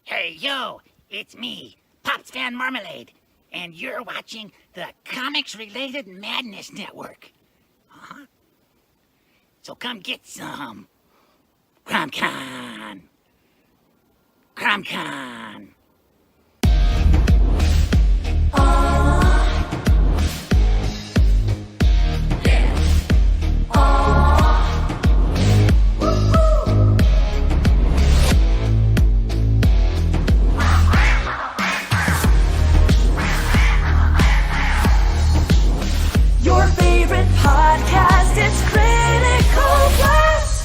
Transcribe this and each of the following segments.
Hey, yo, it's me, Pops Van Marmalade, and you're watching the Comics-Related Madness Network. Huh? So come get some. CromCon. CromCon. Your favorite podcast, it's Critical Blast.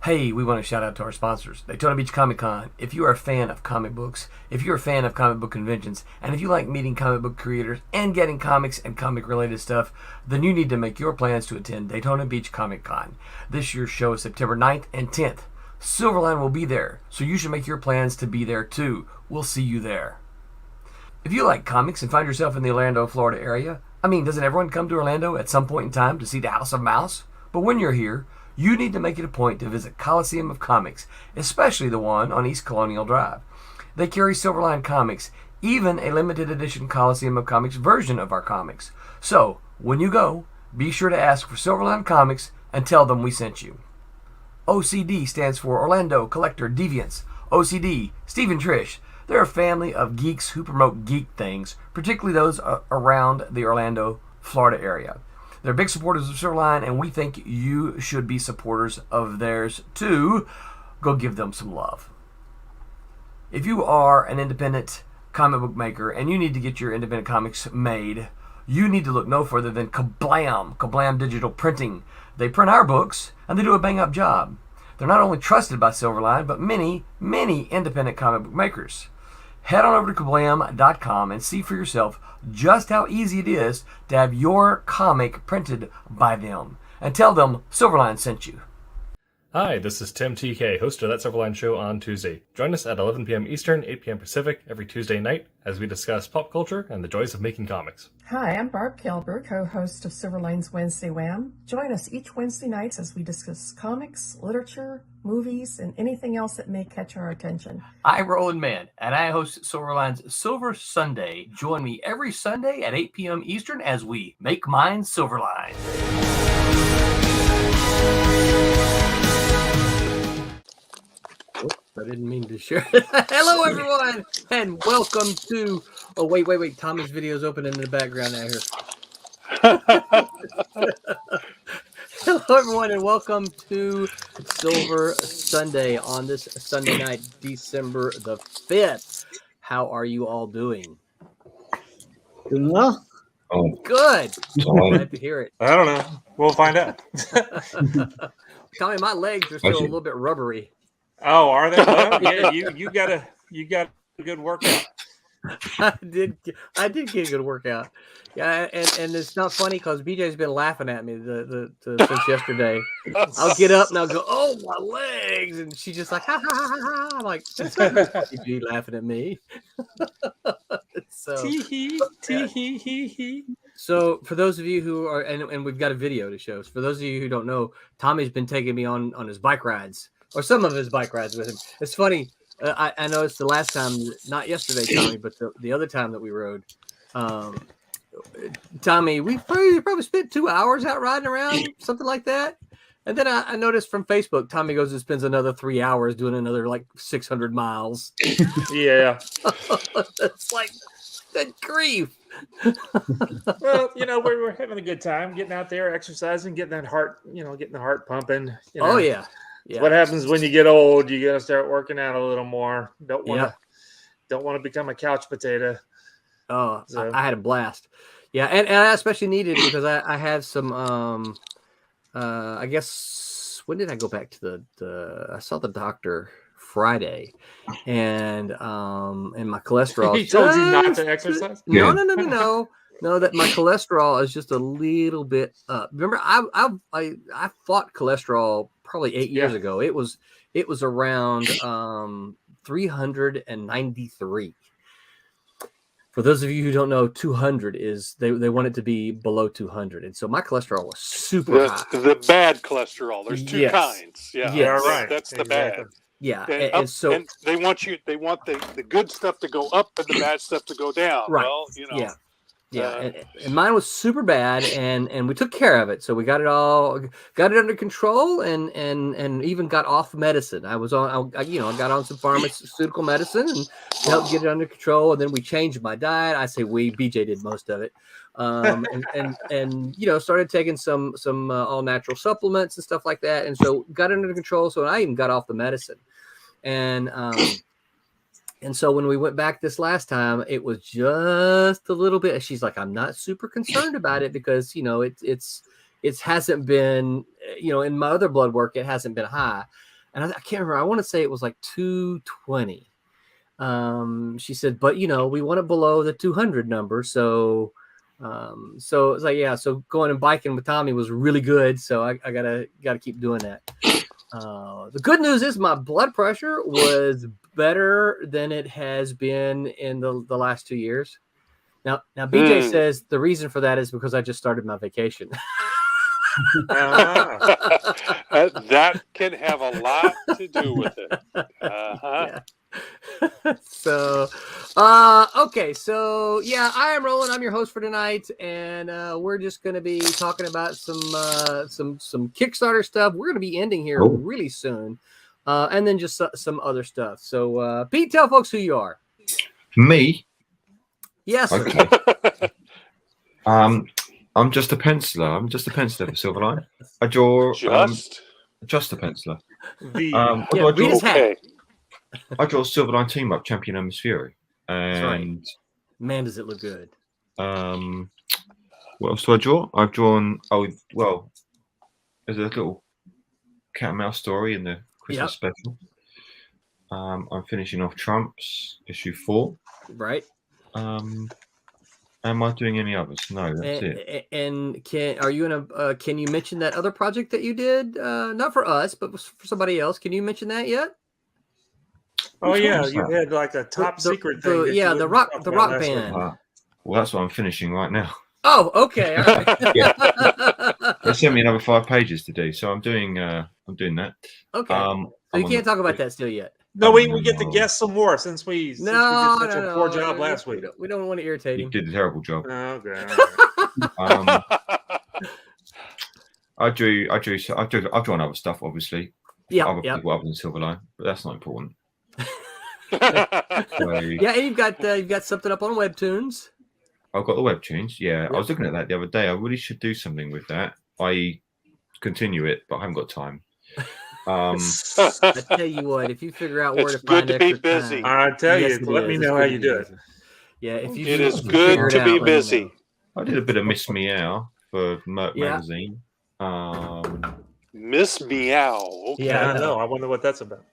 Hey, we want to shout out to our sponsors, Daytona Beach Comic Con. If you are a fan of comic books, if you're a fan of comic book conventions, and if you like meeting comic book creators and getting comics and comic-related stuff, then you need to make your plans to attend Daytona Beach Comic Con. This year's show is September 9th and 10th. Silverline will be there, so you should make your plans to be there too. We'll see you there. If you like comics and find yourself in the Orlando, Florida area, doesn't everyone come to Orlando at some point in time to see the House of Mouse? But when you're here, you need to make it a point to visit Coliseum of Comics, especially the one on East Colonial Drive. They carry Silverline comics, even a limited edition Coliseum of Comics version of our comics. So, when you go, be sure to ask for Silverline Comics and tell them we sent you. OCD stands for Orlando Collector Deviants. OCD, Steve and Trish. They're a family of geeks who promote geek things, particularly those around the Orlando, Florida area. They're big supporters of Silverline, and we think you should be supporters of theirs too. Go give them some love. If you are an independent comic book maker and you need to get your independent comics made, you need to look no further than Kablam! Kablam Digital Printing. They print our books, and they do a bang-up job. They're not only trusted by Silverline, but many, many independent comic book makers. Head on over to kablam.com and see for yourself just how easy it is to have your comic printed by them. And tell them Silverline sent you. Hi, this is Tim TK, host of That Silverline Show on Tuesday. Join us at 11 p.m. Eastern, 8 p.m. Pacific every Tuesday night as we discuss pop culture and the joys of making comics. Hi, I'm Barb Kilber, co-host of Silverline's Wednesday Wham. Join us each Wednesday nights as we discuss comics, literature, movies, and anything else that may catch our attention. I'm Roland Mann, and I host Silverline's Silver Sunday. Join me every Sunday at 8 p.m. Eastern as we make mine Silverline. I didn't mean to share. Hello, everyone, and welcome to... Oh, wait. Tommy's video's open in the background now here. Hello, everyone, and welcome to Silver Sunday on this Sunday night, December the 5th. How are you all doing? Doing well. Oh, good. Glad to hear it. I don't know. We'll find out. Tommy, my legs are still a little bit rubbery. Oh, are they? Well, yeah, you got a good workout. I did get a good workout. Yeah, and it's not funny because BJ's been laughing at me since yesterday. I'll get up and I'll go, oh, my legs, and she's just like, ha ha ha ha. I'm like, that's not BJ laughing at me. So, tee. So for those of you who are, and we've got a video to show. So for those of you who don't know, Tommy's been taking me on his bike rides, or some of his bike rides with him. It's funny. I know it's the last time, not yesterday, Tommy, but the other time that we rode. Tommy, we probably spent 2 hours out riding around, something like that. And then I noticed from Facebook, Tommy goes and spends another 3 hours doing another like 600 miles. Yeah. It's like, good grief. Well, we're having a good time, getting out there, exercising, getting that heart, getting the heart pumping. Oh, yeah. Yeah. What happens when you get old? You got to start working out a little more. Don't want to become a couch potato. Oh, so. I had a blast. Yeah, and I especially needed it because I had some. I guess when did I go back to I saw the doctor Friday, and my cholesterol. He told you not to exercise? No. No, that my cholesterol is just a little bit up. Remember, I fought cholesterol probably 8 years ago. It was around 393. For those of you who don't know, 200 is they want it to be below 200, and so my cholesterol was super high. The bad cholesterol. There's two kinds. Yeah, yes. Right. That's the bad. Yeah, and they want the good stuff to go up and the bad stuff to go down. Right. Well, Yeah, and mine was super bad, and we took care of it. So we got it under control, and even got off medicine. I got on some pharmaceutical medicine and helped get it under control. And then we changed my diet. I say BJ did most of it, and started taking some all natural supplements and stuff like that. And so got it under control. So I even got off the medicine, And so when we went back this last time, it was just a little bit. She's like, I'm not super concerned about it because, it hasn't been, in my other blood work, it hasn't been high. And I can't remember. I want to say it was like 220. She said, but, we want it below the 200 number. So it's like, yeah. So going and biking with Tommy was really good. So I gotta keep doing that. The good news is my blood pressure was better than it has been in the last 2 years. Now BJ says the reason for that is because I just started my vacation. That can have a lot to do with it. Yeah. So, okay. So yeah, I am Roland. I'm your host for tonight. And, we're just going to be talking about some Kickstarter stuff. We're going to be ending here really soon. And then just some other stuff. So, Pete, tell folks who you are. Me? Yes. Okay. I'm just a penciler. I'm just a penciler for Silverline. I draw just a penciler. What do I draw? Okay. I draw Silverline team up champion Miss Fury. And man, does it look good. What else do I draw? I've drawn there's a little cat and mouse story in the Christmas special. I'm finishing off Trump's issue 4. Right. Am I doing any others? No, that's it. And can you mention that other project that you did? Not for us, but for somebody else. Can you mention that yet? Oh yeah, you had like a top secret thing. The rock band. Well, that's what I'm finishing right now. Oh, okay. All right. They sent me another 5 pages to do, so I'm doing that. Okay. So you can't talk about that still yet. No, we get to guess some more since we did such a poor job last week. We don't want to irritate him. You did a terrible job. Okay. I've drawn other stuff, obviously. Other people other than Silverline, but that's not important. Yeah, and you've got something up on Webtoons. I've got the Webtoons. Yeah, yep. I was looking at that the other day. I really should do something with that. I continue it, but I haven't got time. I tell you what, if you figure out where it's to find good to be busy. I tell you, let me know how you do it. Yeah, if you it is good to be busy. I did a bit of Miss Meow for Merc magazine. Miss Meow. Okay. Yeah, I know. I wonder what that's about.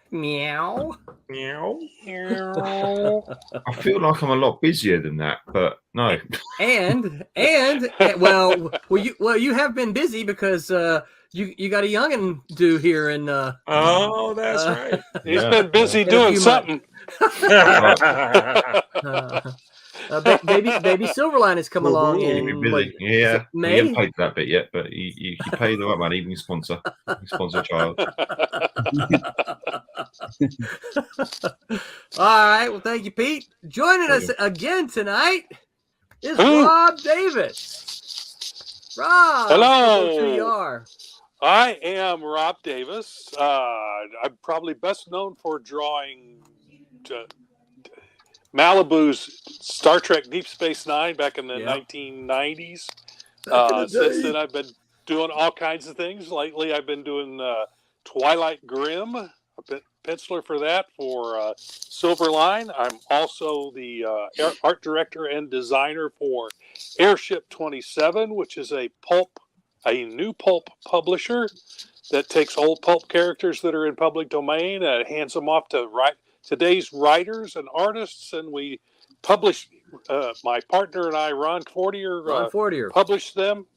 Meow. Meow. I feel like I'm a lot busier than that, but no. And you have been busy because you got a youngin' due here in oh, that's right. He's been busy doing something. Baby Silverline has come along in May. He hasn't paid that bit yet, but he paid the right money, even sponsor child. All right, well, thank you, Pete. Joining us again tonight is Rob Davis. Rob, hello. Who you are? I am Rob Davis. I'm probably best known for drawing Malibu's Star Trek Deep Space Nine back in the 1990s. Since then, I've been doing all kinds of things. Lately, I've been doing Twilight Grimm, a penciler for that for Silverline. I'm also the art director and designer for Airship 27, which is a new pulp publisher that takes old pulp characters that are in public domain and hands them off to today's writers and artists, and we publish. My partner and I, Ron Fortier, publish them,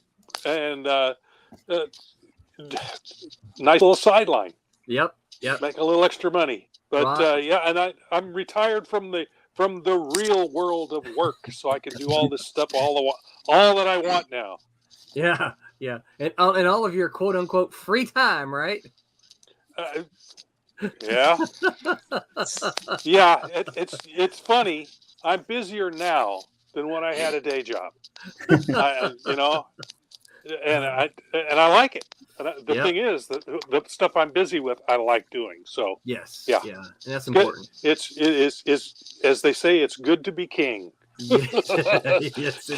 and nice little sideline. Yep. Make a little extra money, but and I'm retired from the real world of work, so I can do all this stuff all that I want now. Yeah, and all of your quote unquote free time, right? Yeah. Yeah, it's funny. I'm busier now than when I had a day job. You know, and I like it. The thing is that the stuff I'm busy with, I like doing. So Yes. yeah, Yeah. And that's good. important. It's as they say, it's good to be king. Yes,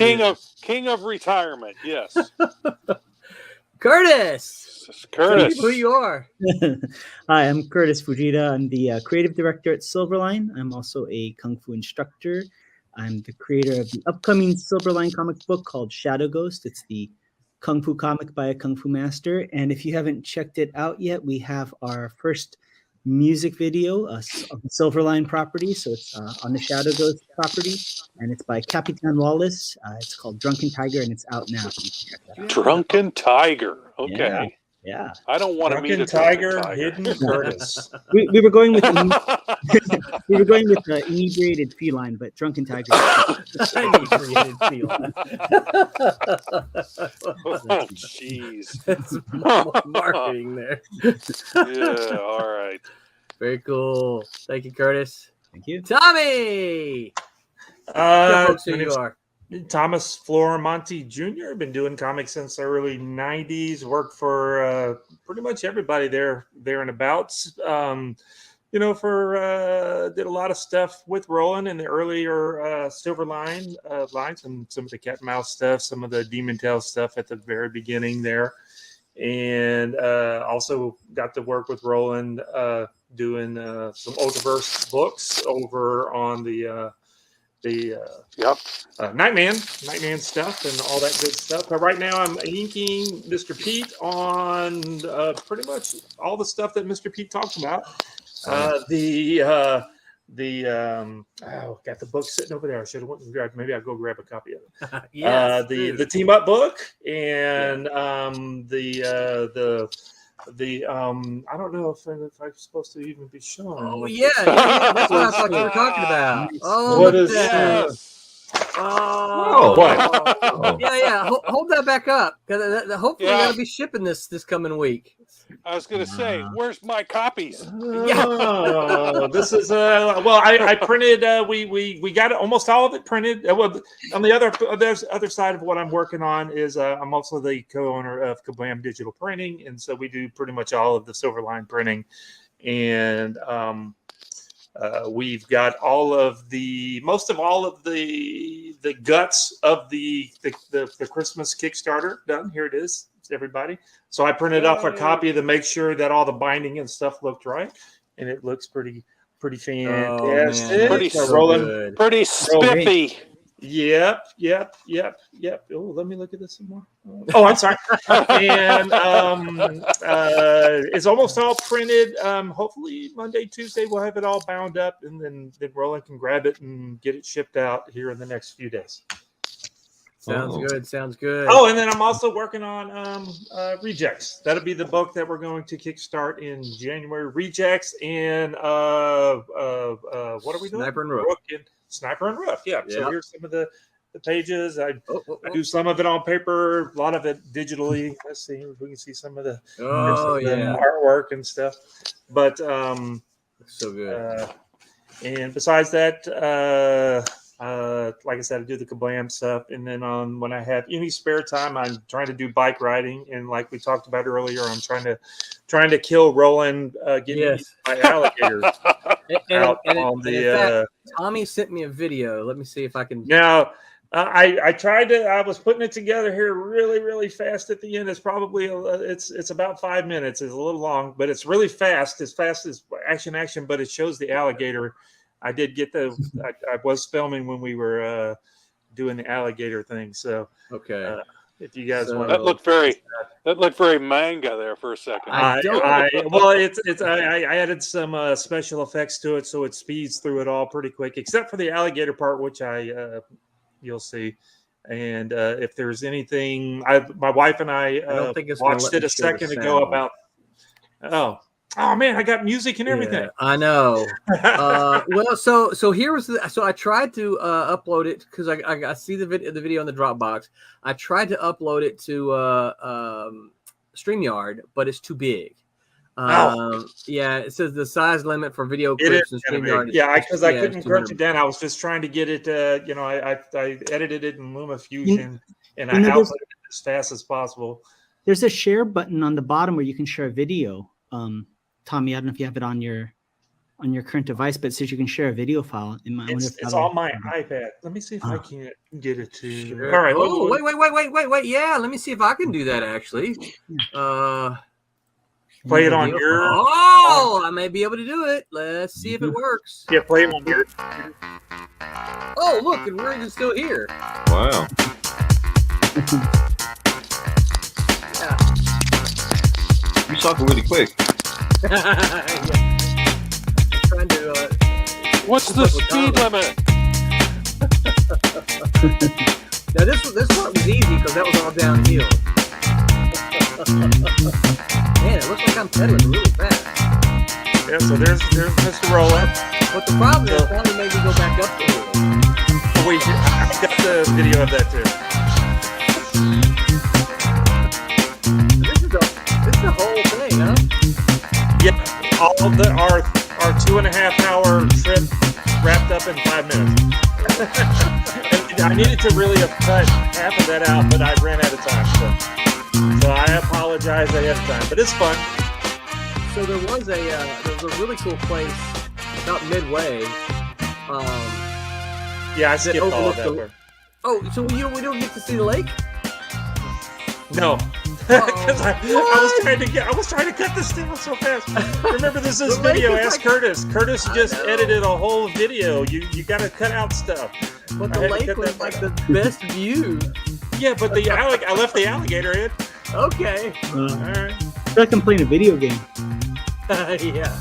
King of retirement. Yes. Curtis. Curtis. Tell people who you are. Hi, I'm Kurtis Fujita. I'm the creative director at Silverline. I'm also a Kung Fu instructor. I'm the creator of the upcoming Silverline comic book called Shadow Ghost. It's the Kung Fu comic by a Kung Fu master. And if you haven't checked it out yet, we have our first music video of the Silverline property. So it's on the Shadow Ghost property, and it's by Capitan Wallace. It's called Drunken Tiger, and it's out now. Drunken Tiger. Okay. Yeah. I don't want to meet a Tiger, tiger. hidden Curtis. We were going with inebriated feline, but Drunken Tiger. Inebriated feline. Oh, jeez. Marketing there. Yeah. All right. Very cool. Thank you, Curtis. Thank you, Tommy. Folks, who you are. Thomas Floramonte Jr. Been doing comics since the early 90s. Worked for pretty much everybody there and abouts. Did a lot of stuff with Roland in the earlier Silverline lines, and some of the Cat and Mouse stuff, some of the Demon Tail stuff at the very beginning there. And also got to work with Roland doing some Ultraverse books over on the Nightman stuff and all that good stuff. But right now I'm inking Mr. Pete on pretty much all the stuff that Mr. Pete talked about. Got the book sitting over there. I should have went and grabbed. Maybe I'll go grab a copy of it. Yes, the team up book and the I don't know if I'm supposed to even be shown. Oh yeah, that's what I thought you were talking about. Oh, what look is at that. this? Oh, what? Yeah. Hold that back up, because hopefully that'll be shipping this coming week. I was going to say, where's my copies? Oh, this is I printed. We got it, almost all of it printed. Well, on the other side of what I'm working on is I'm also the co-owner of Kablam Digital Printing, and so we do pretty much all of the Silverline printing, and we've got most of all of the guts of the Christmas Kickstarter done. Here it is, everybody. So I printed off a copy to make sure that all the binding and stuff looked right, and it looks pretty fantastic. Pretty spiffy. Yep. Oh, let me look at this some more. Oh, I'm sorry. And it's almost all printed. Hopefully Monday, Tuesday, we'll have it all bound up, and then Roland can grab it and get it shipped out here in the next few days. Sounds good. Oh, and then I'm also working on Rejects. That'll be the book that we're going to kickstart in January. Rejects and what are we doing? Sniper and Rook. Yeah. So here's some of the pages. I do some of it on paper, a lot of it digitally. Let's see if we can see some of the artwork and stuff. But so good. And besides that, like I said, I do the Kablam stuff, and then when I have any spare time, I'm trying to do bike riding, and like we talked about earlier, I'm trying to kill Roland, getting my alligators out on the. Tommy sent me a video. Let me see if I can. Now, I tried to. I was putting it together here really fast at the end. It's probably it's about 5 minutes. It's a little long, but it's really fast. As fast as action, but it shows the alligator. I did get I was filming when we were doing the alligator thing. So okay, if you guys want, that looked very manga there for a second. I added some special effects to it, so it speeds through it all pretty quick, except for the alligator part, which you'll see. And if there's anything, my wife and I watched it a second ago about. Oh man, I got music and everything. Yeah, I know. Well, so here was so I tried to upload it because I see the video in the Dropbox. I tried to upload it to StreamYard, but it's too big. Yeah, it says the size limit for video It clips is and kind of StreamYard. big. Yeah, because I couldn't crunch 200. it down. I was just trying to get it. I edited it in LumaFusion, and I there's- output it as fast as possible. There's a share button on the bottom where you can share a video. Tommy, I don't know if you have it on your current device, but it says you can share a video file. It's on my iPad. Let me see if I can get it to. Sure. All right. Oh, wait. Yeah, let me see if I can do that actually. Play it on your. Oh, I may be able to do it. Let's see if it works. Yeah, play it on your. Oh, look, and we're even still here. Wow. Yeah. You cycle really quick. Yeah. Trying to. What's the speed limit? Now this part was easy because that was all downhill. Man, it looks like I'm pedaling really fast. Yeah, so there's Mr. Roland. But the problem is, probably made me go back up the hill. Oh, wait, I've got the video of that too. This is the whole thing, huh? Yeah, all of our 2.5 hour trip wrapped up in 5 minutes. And I needed to really have cut half of that out, but I ran out of time. So I apologize ahead of time, but it's fun. So there was a really cool place about midway. Yeah, I skipped all of that part. Oh, so we don't get to see the lake? No, because I was trying to cut this down so fast. Remember, this is video. Ask Curtis. Curtis just edited a whole video. You got to cut out stuff. But the lake was like the best view. Yeah, but I left the alligator in. Okay. All right. I feel like I'm playing a video game. Yeah.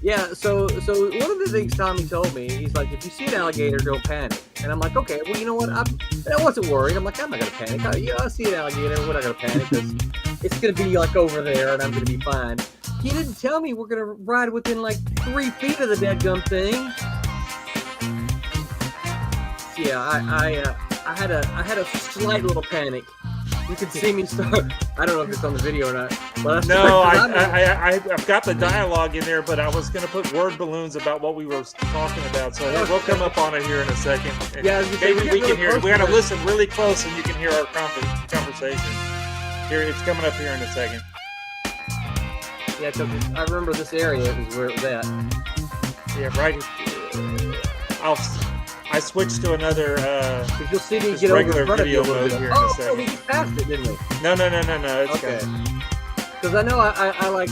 Yeah, so one of the things Tommy told me, he's like, if you see an alligator, don't panic. And I'm like, okay, well, you know what? I wasn't worried. I'm like, I'm not going to panic. I see an alligator. We're not going to panic because it's going to be like over there and I'm going to be fine. He didn't tell me we're going to ride within like 3 feet of the dadgum thing. Yeah, I had a slight little panic. You can see me start. I don't know if it's on the video or not. But no, I've got the dialogue in there, but I was going to put word balloons about what we were talking about. So we'll come up on it here in a second. And yeah, maybe we can hear. We got to listen really close, and you can hear our conversation. Here, it's coming up here in a second. Yeah, because I remember this area is where it was at. Yeah, right. I switched to another you'll see me get regular over video mode here in a second. Oh, we just passed it, didn't we? No. It's okay. Because I know I like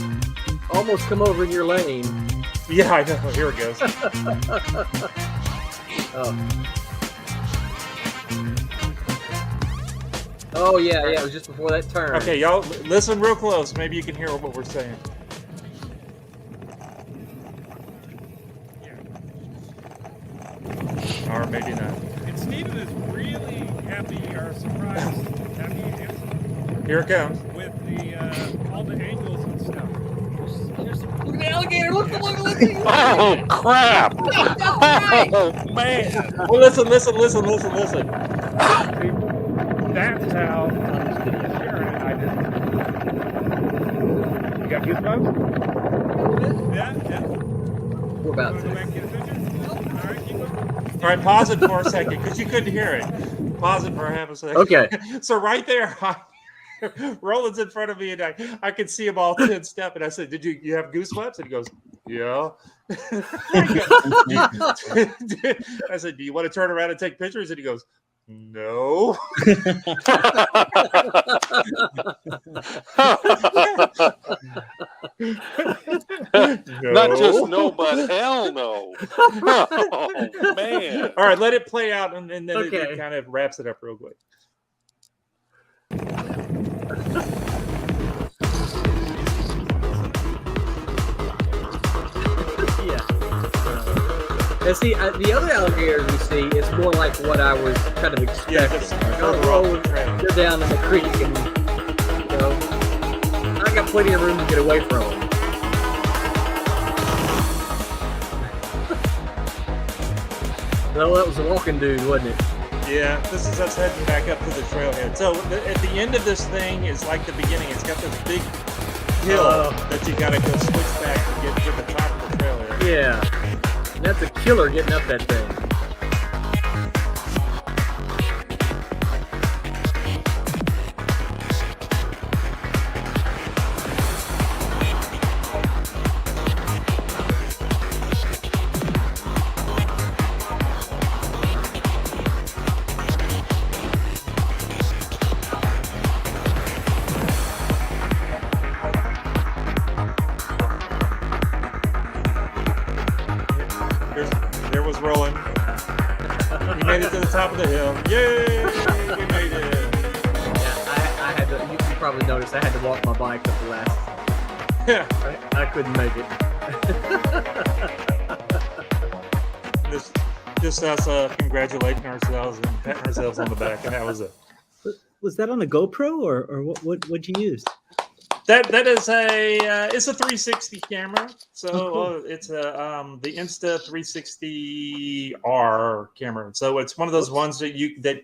almost come over in your lane. Yeah, I know. Here it goes. Oh yeah, it was just before that turn. Okay, y'all listen real close. Maybe you can hear what we're saying. Or maybe not. And Steven is really happy or surprised. Here it comes. With the all the angles and stuff. Look at the alligator! Look! Oh crap! Oh man! Well, listen. That's how on this video here I just. You got goosebumps? Yeah. We're about to. All right, pause it for a second because you couldn't hear it. Pause it for half a second. Okay. So right there, Roland's in front of me, and I could see him all 10 step. And I said, "Did you have goosebumps?" And he goes, "Yeah." I said, "Do you want to turn around and take pictures?" And he goes, "No." Not just no, but hell no. Oh, man. All right, let it play out, and then Okay. it kind of wraps it up real quick. Now see, the other alligators we see is more like what I was kind of expecting. Yeah, it's further off the trail. They're down in the creek, and you know, I got plenty of room to get away from them. Well, that was a walking dude, wasn't it? Yeah, this is us heading back up to the trailhead. So at the end of this thing is like the beginning. It's got this big hill that you got to go switch back to get to the top of the trailhead. Yeah. And that's a killer getting up that thing. There was Roland. We made it to the top of the hill. Yay! We made it. Yeah, I had to. You probably noticed I had to walk my bike up the last. Yeah. I couldn't make it. Just us congratulating ourselves and patting ourselves on the back, and that was it. Was that on a GoPro or what'd you use? That is it's a 360 camera. So cool. It's a the Insta 360R camera. So it's one of those ones that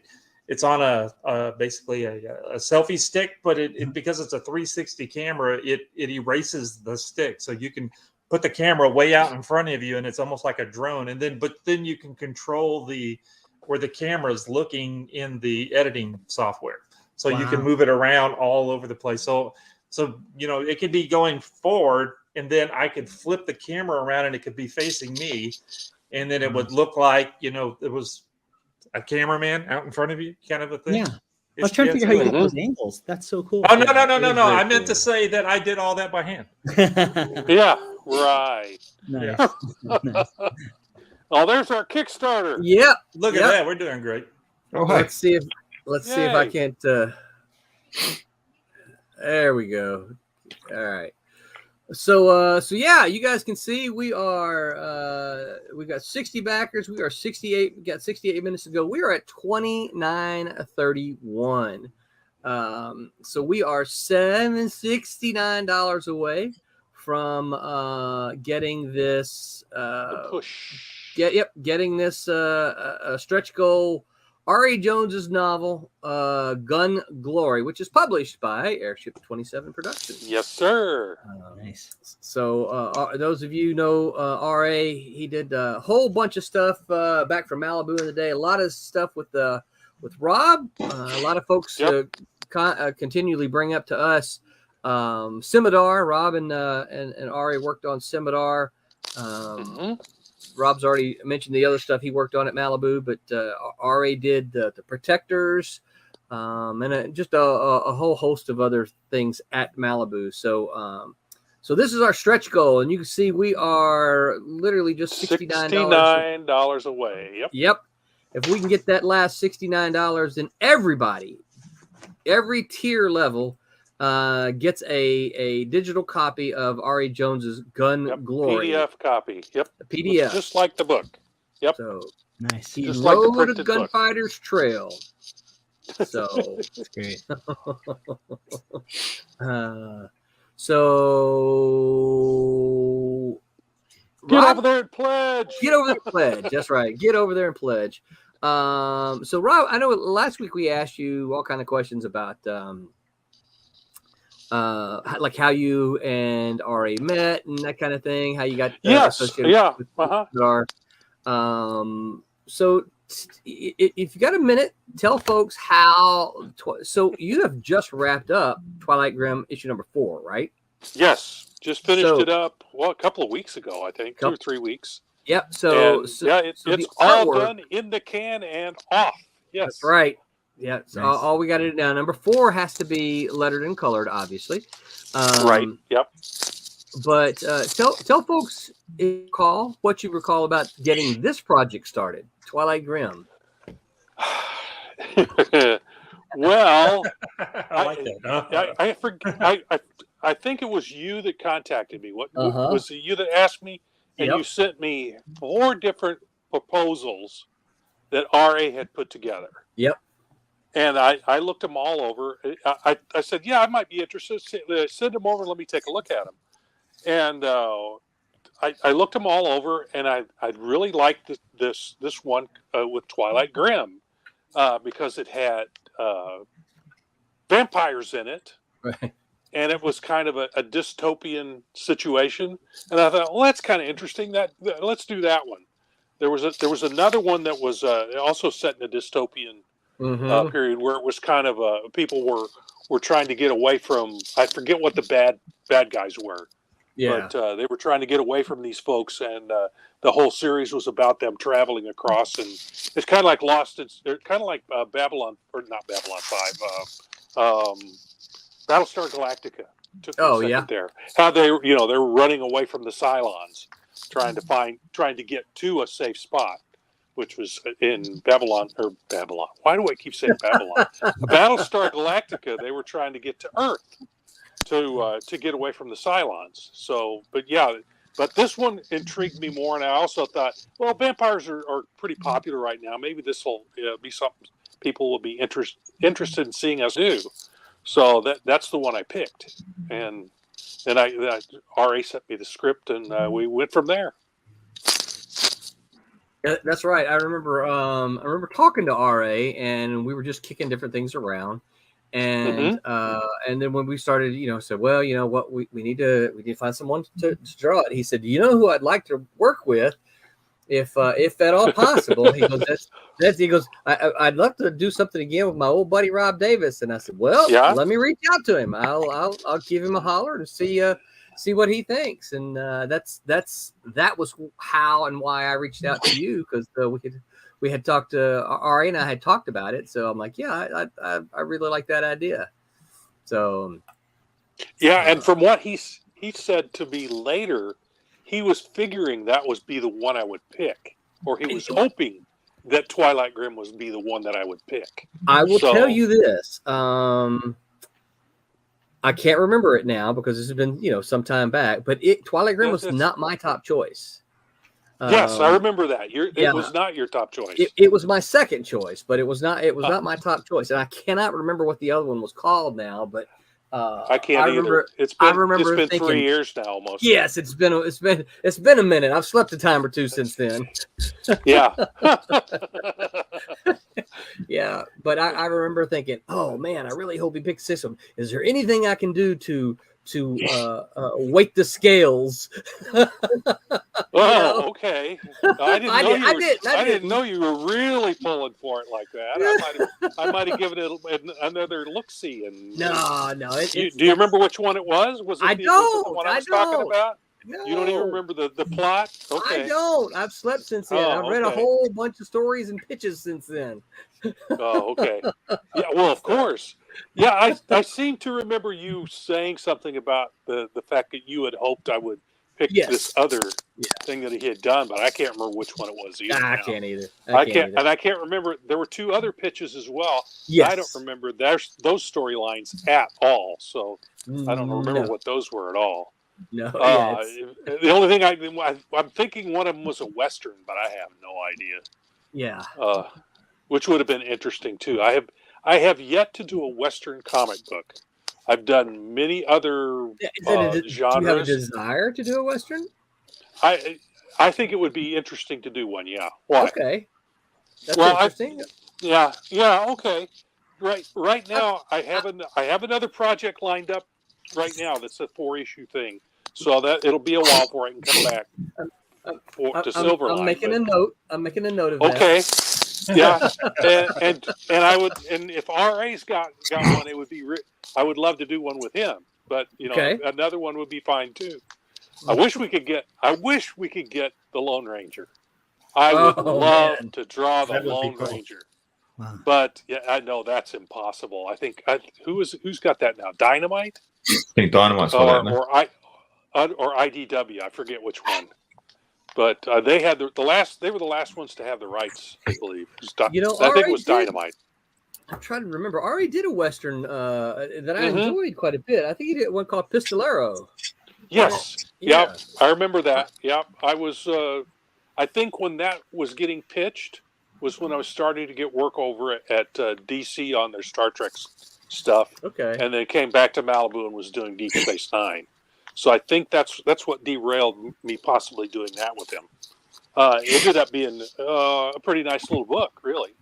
it's on basically a selfie stick, but it because it's a 360 camera, it erases the stick, so you can put the camera way out in front of you, and it's almost like a drone. And then you can control where the camera is looking in the editing software, so you can move it around all over the place. So it could be going forward, and then I could flip the camera around, and it could be facing me, and then it would look like it was a cameraman out in front of you, kind of a thing. Yeah. I was trying to figure out how you get those angles. That's so cool. Oh, no. I meant to say that I did all that by hand. Yeah, right. Nice. Yeah. Nice. Oh, there's our Kickstarter. Yep. Look at that. We're doing great. Oh, hi. Let's see if I can't. There we go. All right. So yeah, you guys can see we got 60 backers. We are 68. We got 68 minutes to go. We are at 29:31. So we are $769 away from getting this push. Getting this stretch goal. R.A. Jones's novel, Gun Glory, which is published by Airship 27 Productions. Yes, sir. Nice. So those of you know R.A., he did a whole bunch of stuff back from Malibu in the day. A lot of stuff with Rob. A lot of folks continually bring up to us Scimitar. Rob and R.A. worked on Scimitar. Rob's already mentioned the other stuff he worked on at Malibu, but R.A. did the Protectors and just a whole host of other things at Malibu. So this is our stretch goal, and you can see we are literally just $69 away. Yep. If we can get that last $69, then every tier level gets a digital copy of R.A. Jones's Gun Glory. PDF copy. Yep. A PDF. Just like the book. Yep. So nice. He just like the rode a printed book. gunfighter's trail. So That's great. So Get over there and pledge. Get over there and pledge. That's right. Get over there and pledge. So Rob, I know last week we asked you all kind of questions about like how you and R.A. met and that kind of thing, how you got associated with our so if you got a minute, tell folks how so you have just wrapped up Twilight Grimm issue number 4, right? Yes, just finished it up a couple of weeks ago, I think, 2 or 3 weeks. Yep. It's all done in the can and off. Yes, that's right. Yeah, so nice. all we got to do now. Number 4 has to be lettered and colored, obviously. Right. Yep. But tell folks what you recall about getting this project started, Twilight Grimm. Well, I like that. I think it was you that contacted me. Was it you that asked me? And you sent me 4 different proposals that RA had put together. Yep. And I looked them all over. I said, yeah, I might be interested. Send them over and let me take a look at them. And I looked them all over, and I really liked this one with Twilight Grimm. because it had vampires in it. Right. And it was kind of a dystopian situation. And I thought, well, that's kind of interesting. Let's do that one. There was another one that was also set in a dystopian period where it was kind of people were trying to get away from, I forget what the bad guys were. Yeah. But they were trying to get away from these folks, and the whole series was about them traveling across. And it's kind of like Lost. They're kind of like Babylon, or not Babylon 5. Battlestar Galactica. Took me a second there. How they're running away from the Cylons, trying to get to a safe spot, which was in Babylon. Why do I keep saying Babylon? Battlestar Galactica. They were trying to get to Earth to get away from the Cylons. So, but this one intrigued me more, and I also thought, well, vampires are pretty popular right now. Maybe this will be something people will be interested in seeing us do. So that's the one I picked, and RA sent me the script, and we went from there. Yeah, that's right. I remember talking to RA, and we were just kicking different things around, and then when we started, said, well, you know what, we need to find someone to draw it. He said, do you know who I'd like to work with, if at all possible? He goes, he goes, I'd love to do something again with my old buddy Rob Davis. And I said, well, let me reach out to him. I'll give him a holler and see what he thinks. And that was how and why I reached out to you, because we had talked to RA and I had talked about it. So I'm like, yeah, I really like that idea. So and from what he said to me later, he was figuring that would be the one I would pick, or he was hoping that Twilight Grimm would be the one that I would pick. I will tell you this. I can't remember it now because this has been, some time back, but Twilight Grimm was not my top choice. Yes, I remember that. It was not your top choice. It was my second choice, but it was not my top choice. And I cannot remember what the other one was called now, but I can't either. It's been thinking, 3 years now almost. Yes, it's been a minute. I've slept a time or two since then. Yeah. Yeah, but I remember thinking, oh man, I really hope he picks this one. Is there anything I can do to weight the scales? Okay. I didn't know you were really pulling for it like that. I might have given it another look-see. And no. Do you remember which one it was? Was it the one I was talking about? No. You don't even remember the plot? Okay. I don't. I've slept since then. I've read a whole bunch of stories and pitches since then. Oh, okay. Yeah, well, of course. Yeah, I seem to remember you saying something about the fact that you had hoped I would pick this other thing that he had done, but I can't remember which one it was either. I can't either. I can't remember. There were two other pitches as well. Yes. I don't remember those storylines at all, so I don't remember what those were at all. No. The only thing I'm thinking one of them was a Western, but I have no idea. Yeah. Which would have been interesting too. I have yet to do a Western comic book. I've done many other genres. Do you have a desire to do a Western? I think it would be interesting to do one. Yeah. Why? Okay. That's interesting. Yeah. Okay. Right now, I have another project lined up right now. That's a 4-issue thing. So that it'll be a while before I can come back to Silverline. I'm making a note. I'm making a note of that. Okay. Yeah, and I would, and if RA's got one, it would be. I would love to do one with him, but another one would be fine too. I wish we could get the Lone Ranger. I would love to draw the Lone Ranger, but I know that's impossible. I think who's got that now? Dynamite. I think Dynamite's got that now. Or IDW. I forget which one. But they had the last. They were the last ones to have the rights, I believe. I think it was Dynamite. I'm trying to remember. Ari did a Western that I enjoyed quite a bit. I think he did one called Pistolero. Yes. Yeah. I remember that. Yeah. I was. I think when that was getting pitched was when I was starting to get work over at DC on their Star Trek stuff. Okay. And then came back to Malibu and was doing Deep Space Nine. So I think that's what derailed me possibly doing that with him. It ended up being a pretty nice little book, really.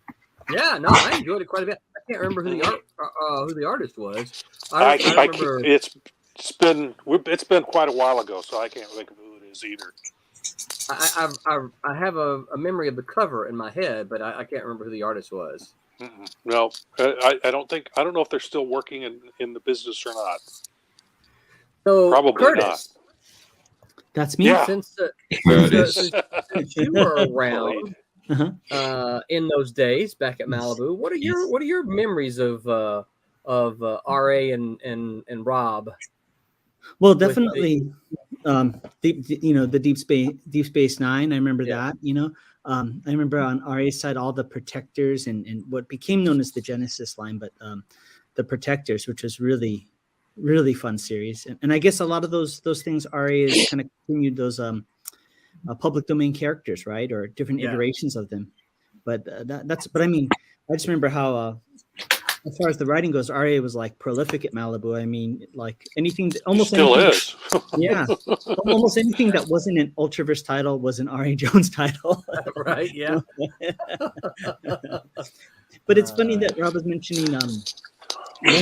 Yeah, no, I enjoyed it quite a bit. I can't remember who the artist was. I remember it's been quite a while ago, so I can't think of who it is either. I have a memory of the cover in my head, but I can't remember who the artist was. No, I don't know if they're still working in the business or not. So Probably Kurtis, not. That's me. Yeah. Since you were around in those days back at Malibu, what are your memories of RA and Rob? Well, definitely, the Deep Space Nine. I remember that. I remember on RA's side all the Protectors and what became known as the Genesis line, but the Protectors, which was really, really fun series. And I guess a lot of those things RA has kind of continued those public domain characters, right, or different iterations of them. But But I mean, I just remember how. As far as the writing goes, RA was like prolific at Malibu. I mean, like anything, almost Still anything, is. yeah, almost anything that wasn't an Ultraverse title was an RA Jones title, right? Yeah. But it's funny that Rob was mentioning Lone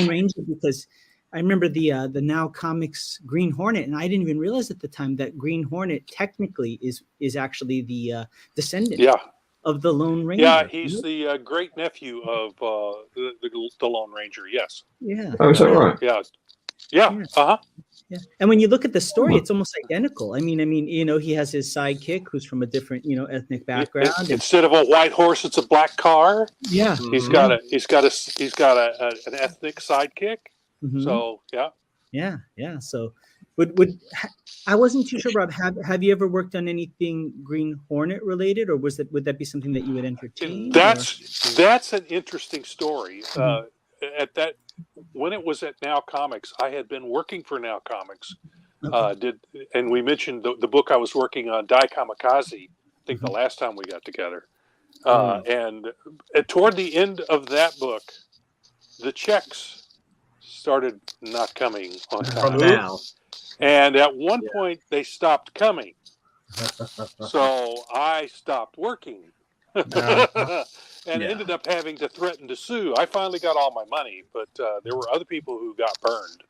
Ranger, because I remember the Now Comics Green Hornet, and I didn't even realize at the time that Green Hornet technically is actually the descendant. Yeah. Of the Lone Ranger. Yeah, he's the great nephew of the Lone Ranger. Yes. Yeah. Oh, is that right? Yeah. Yeah. Uh-huh. Yeah. And when you look at the story, it's almost identical. I mean, he has his sidekick who's from a different, ethnic background. Instead of a white horse, it's a black car. Yeah. He's got an ethnic sidekick. Mm-hmm. So yeah. So would I wasn't too sure, Rob. Have you ever worked on anything Green Hornet related, or would that be something that you would entertain? That's an interesting story. Mm-hmm. When it was at Now Comics, I had been working for Now Comics. And we mentioned the book I was working on, Die Kamikaze. I think the last time we got together. And toward the end of that book, the checks started not coming on time. Now. And at one point, they stopped coming. So I stopped working and ended up having to threaten to sue. I finally got all my money, but there were other people who got burned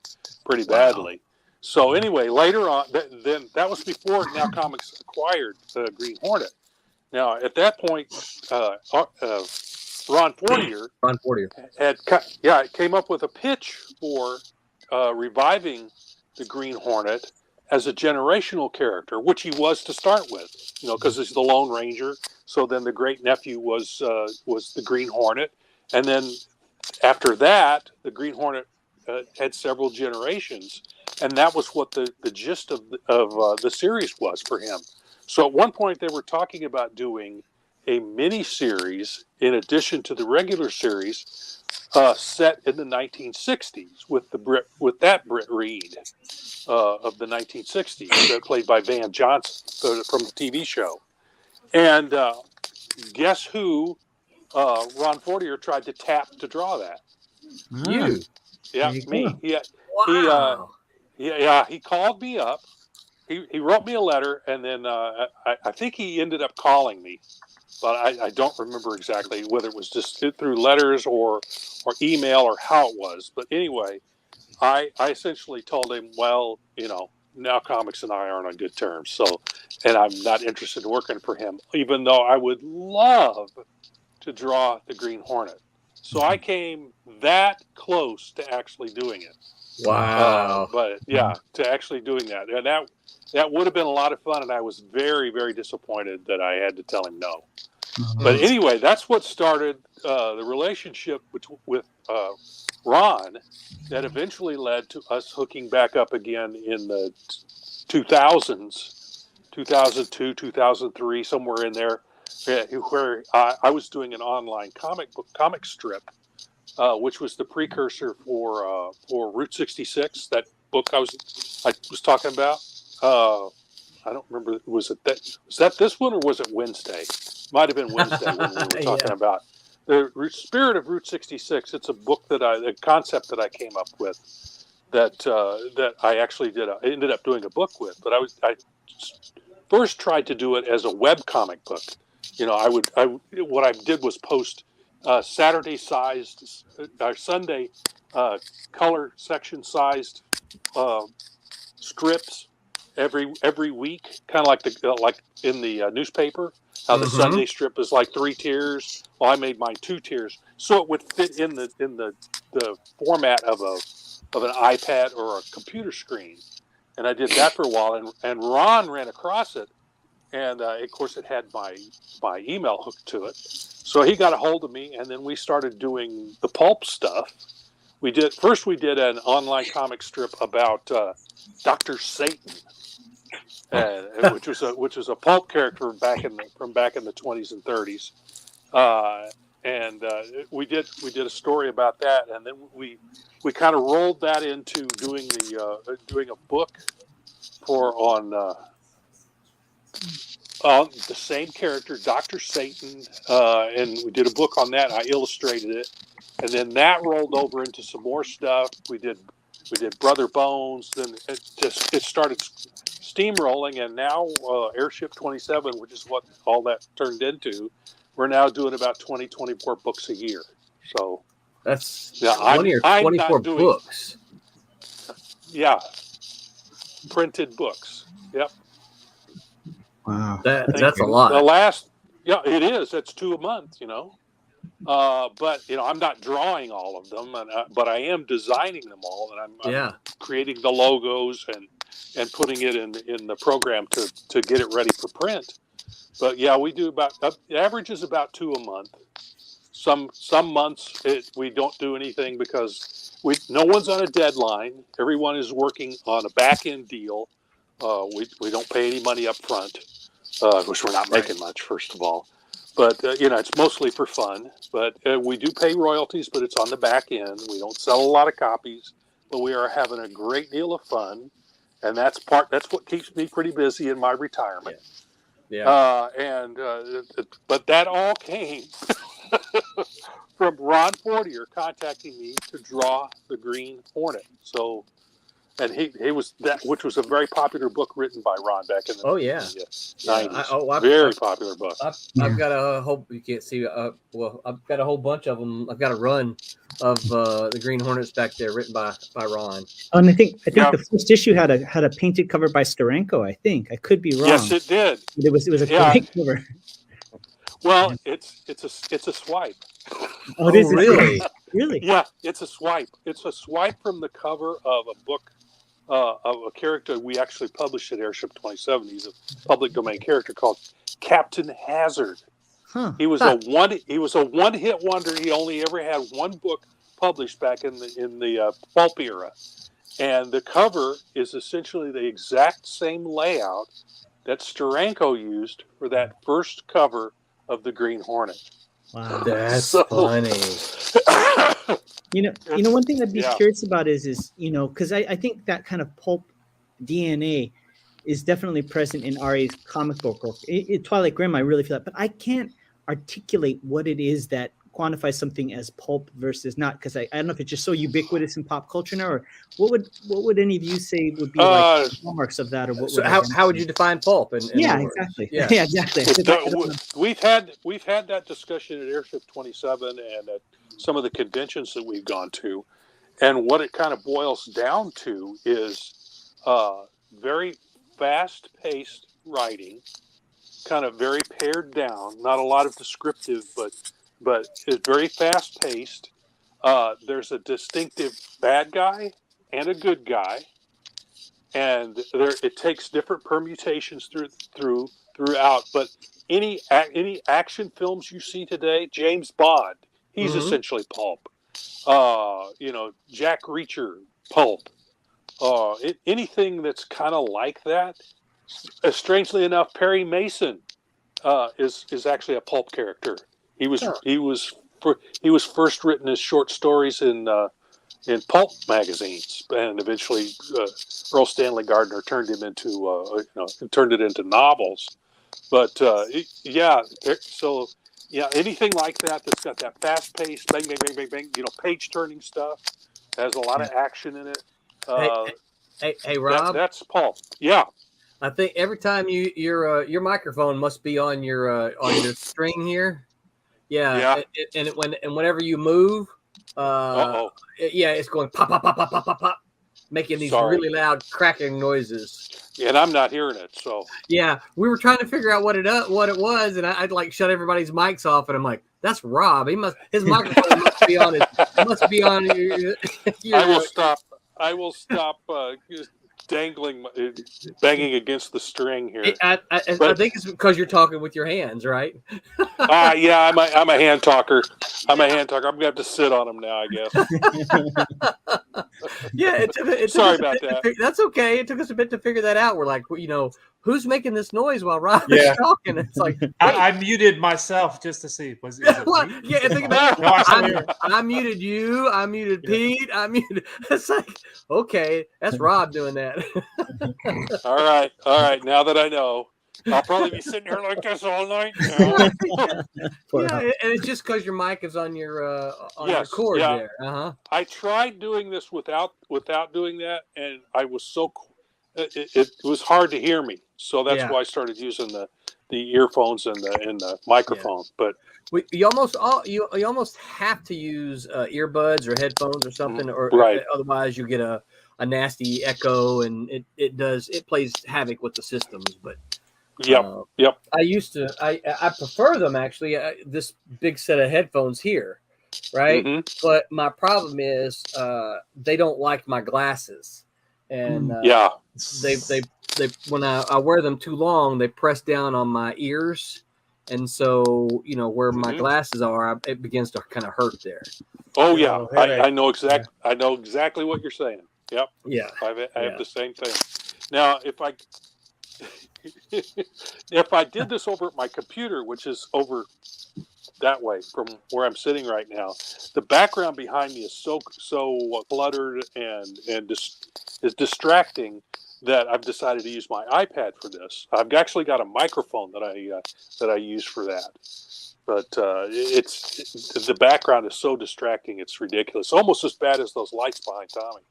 pretty badly. So anyway, later on, then that was before Now Comics acquired Green Hornet. Now, at that point, Ron Fortier came up with a pitch for reviving the Green Hornet as a generational character, which he was to start with, because he's the Lone Ranger. So then the great nephew was the Green Hornet, and then after that, the Green Hornet had several generations, and that was what the gist of the series was for him. So at one point, they were talking about doing a mini series in addition to the regular series. Set in the 1960s with that Britt Reed of the 1960s, played by Van Johnson from the TV show. And guess who Ron Fortier tried to tap to draw that? You. Yeah, me. Wow. He called me up. He wrote me a letter, and then I think he ended up calling me. But I don't remember exactly whether it was just through letters or email or how it was. But anyway, I essentially told him, well, Now Comics and I aren't on good terms. So, and I'm not interested in working for him, even though I would love to draw the Green Hornet. So I came that close to actually doing it. Wow. To actually doing that. And that would have been a lot of fun. And I was very, very disappointed that I had to tell him no. But anyway, that's what started the relationship with Ron that eventually led to us hooking back up again in the 2000s, 2002, 2003, somewhere in there, where I was doing an online comic strip, which was the precursor for Route 66, that book I was talking about. I don't remember. Was that this one, or was it Wednesday? Might have been Wednesday when we were talking about the Spirit of Route 66. It's a book a concept that I came up with that I actually did. I ended up doing a book with, but I first tried to do it as a web comic book. What I did was post Saturday sized or Sunday color section sized strips every week, kind of like like in the newspaper. How the Sunday strip is like 3 tiers. Well, I made mine 2 tiers, so it would fit in the format of an iPad or a computer screen. And I did that for a while, and Ron ran across it, and of course it had my email hooked to it. So he got a hold of me, and then we started doing the pulp stuff. We did an online comic strip about Dr. Satan, which was a pulp character from back in the 20s and 30s. We did a story about that, and then we kind of rolled that into doing a book on the same character, Dr. Satan, and we did a book on that. I illustrated it, and then that rolled over into some more stuff. We did Brother Bones. Then it started steamrolling, and now Airship 27, which is what all that turned into. We're now doing about 24 books a year. So that's 24 books. Yeah, printed books. Yep. Wow, that's a lot. It is. That's 2 a month. But I'm not drawing all of them, but I am designing them all, and I'm creating the logos and putting it in the program to get it ready for print. But yeah, we do the average is about 2 a month. Some months we don't do anything because no one's on a deadline. Everyone is working on a back end deal. We don't pay any money up front, which we're not making much, first of all. But it's mostly for fun. But we do pay royalties, but it's on the back end. We don't sell a lot of copies, but we are having a great deal of fun, and that's what keeps me pretty busy in my retirement. Yeah. But that all came from Ron Fortier contacting me to draw the Green Hornet. So, and he was that, which was a very popular book written by Ron back in the 90s. Very popular book. I've got a whole, you can't see, I've got a whole bunch of them. I've got a run of the Green Hornets back there written by Ron. Oh, and I think the first issue had a painted cover by Steranko. I think I could be wrong. Yes, it did. It was a great cover. Well, it's a swipe. Oh, it is really? Really? Yeah, it's a swipe. It's a swipe from the cover of a book of a character we actually published at Airship 27. He's a public domain character called Captain Hazard. Huh. He was a one-hit wonder. He only ever had one book published back in the pulp era, and the cover is essentially the exact same layout that Steranko used for that first cover of the Green Hornet. Wow, that's funny. One thing I'd be curious about is because I think that kind of pulp DNA is definitely present in RA's comic book work. Twilight Grimm, I really feel that, but I can't articulate what it is that quantifies something as pulp versus not, because I don't know if it's just so ubiquitous in pop culture now, or what would any of you say would be like hallmarks of that, or what? So how would you define pulp? Exactly. Yeah, exactly. We've had that discussion at Airship 27 and at some of the conventions that we've gone to, and what it kind of boils down to is very fast-paced writing, kind of very pared down, not a lot of descriptive, but it's very fast-paced. There's a distinctive bad guy and a good guy, and it takes different permutations throughout. But any action films you see today, James Bond, he's essentially pulp. Jack Reacher, pulp. Anything that's kind of like that. Strangely enough, Perry Mason is actually a pulp character. He was first written as short stories in pulp magazines, and eventually Earl Stanley Gardner turned him into turned it into novels. But anything like that that's got that fast paced bang bang bang bang bang, page turning stuff, has a lot of action in it. Hey Rob, that's pulp. Yeah. I think every time your microphone must be on your string here. Yeah. And whenever you move, it's going pop, pop, pop, pop, pop, pop, pop, making these really loud cracking noises. And I'm not hearing it, so. Yeah, we were trying to figure out what it was, and I'd like shut everybody's mics off, and I'm like, "That's Rob. His microphone must be on your I will stop banging against the string here. I think it's because you're talking with your hands, right? Yeah, I'm a hand talker. I'm gonna have to sit on them now, I guess. Yeah, sorry about that. That's okay. It took us a bit to figure that out. We're like, who's making this noise while Rob is talking? It's like I muted myself just to see. Was it me? Yeah, think about it. I muted you. I muted Pete. I muted. It's like, okay, that's Rob doing that. All right. Now that I know, I'll probably be sitting here like this all night now. And it's just because your mic is on your your cord there. I tried doing this without doing that, and I was it was hard to hear me. So that's why I started using the earphones and the microphone. But you almost have to use earbuds or headphones or something, or otherwise you get a nasty echo, and it plays havoc with the systems. But I prefer them actually. This big set of headphones here, right? Mm-hmm. But my problem is they don't like my glasses, and they when I wear them too long, they press down on my ears, and so where my glasses are, it begins to kind of hurt there. Oh yeah, I know exactly what you're saying. Yep. Yeah. I have the same thing. Now, if I did this over at my computer, which is over that way from where I'm sitting right now, the background behind me is so cluttered and is distracting that I've decided to use my iPad for this. I've actually got a microphone that I use for that. But the background is so distracting, it's ridiculous. Almost as bad as those lights behind Tommy.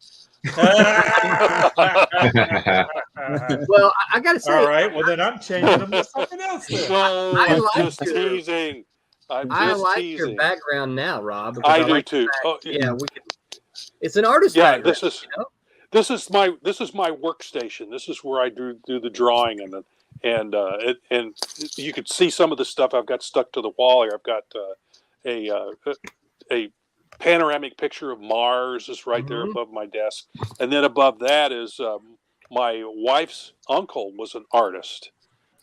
Well, I gotta say, all right. Well, then I'm changing them to something else. No, I'm just teasing. I like your background now, Rob. I do too. Yeah, we can. It's an artist. Yeah, background, this is my workstation. This is where I do the drawing and you could see some of the stuff I've got stuck to the wall here. I've got a panoramic picture of Mars is right there above my desk, and then above that is my wife's uncle was an artist,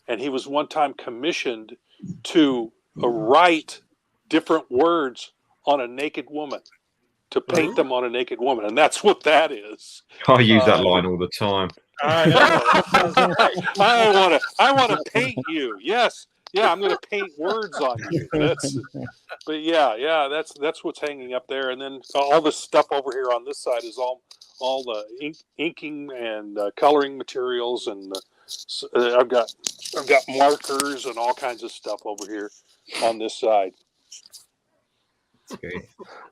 and he was one time commissioned to write different words on a naked woman, to paint them on a naked woman, and that's what that is. I use that line all the time. I want to paint you. Yes. Yeah, I'm going to paint words on you. That's what's hanging up there, and then all this stuff over here on this side is all the inking and coloring materials, and I've got markers and all kinds of stuff over here on this side. That's great.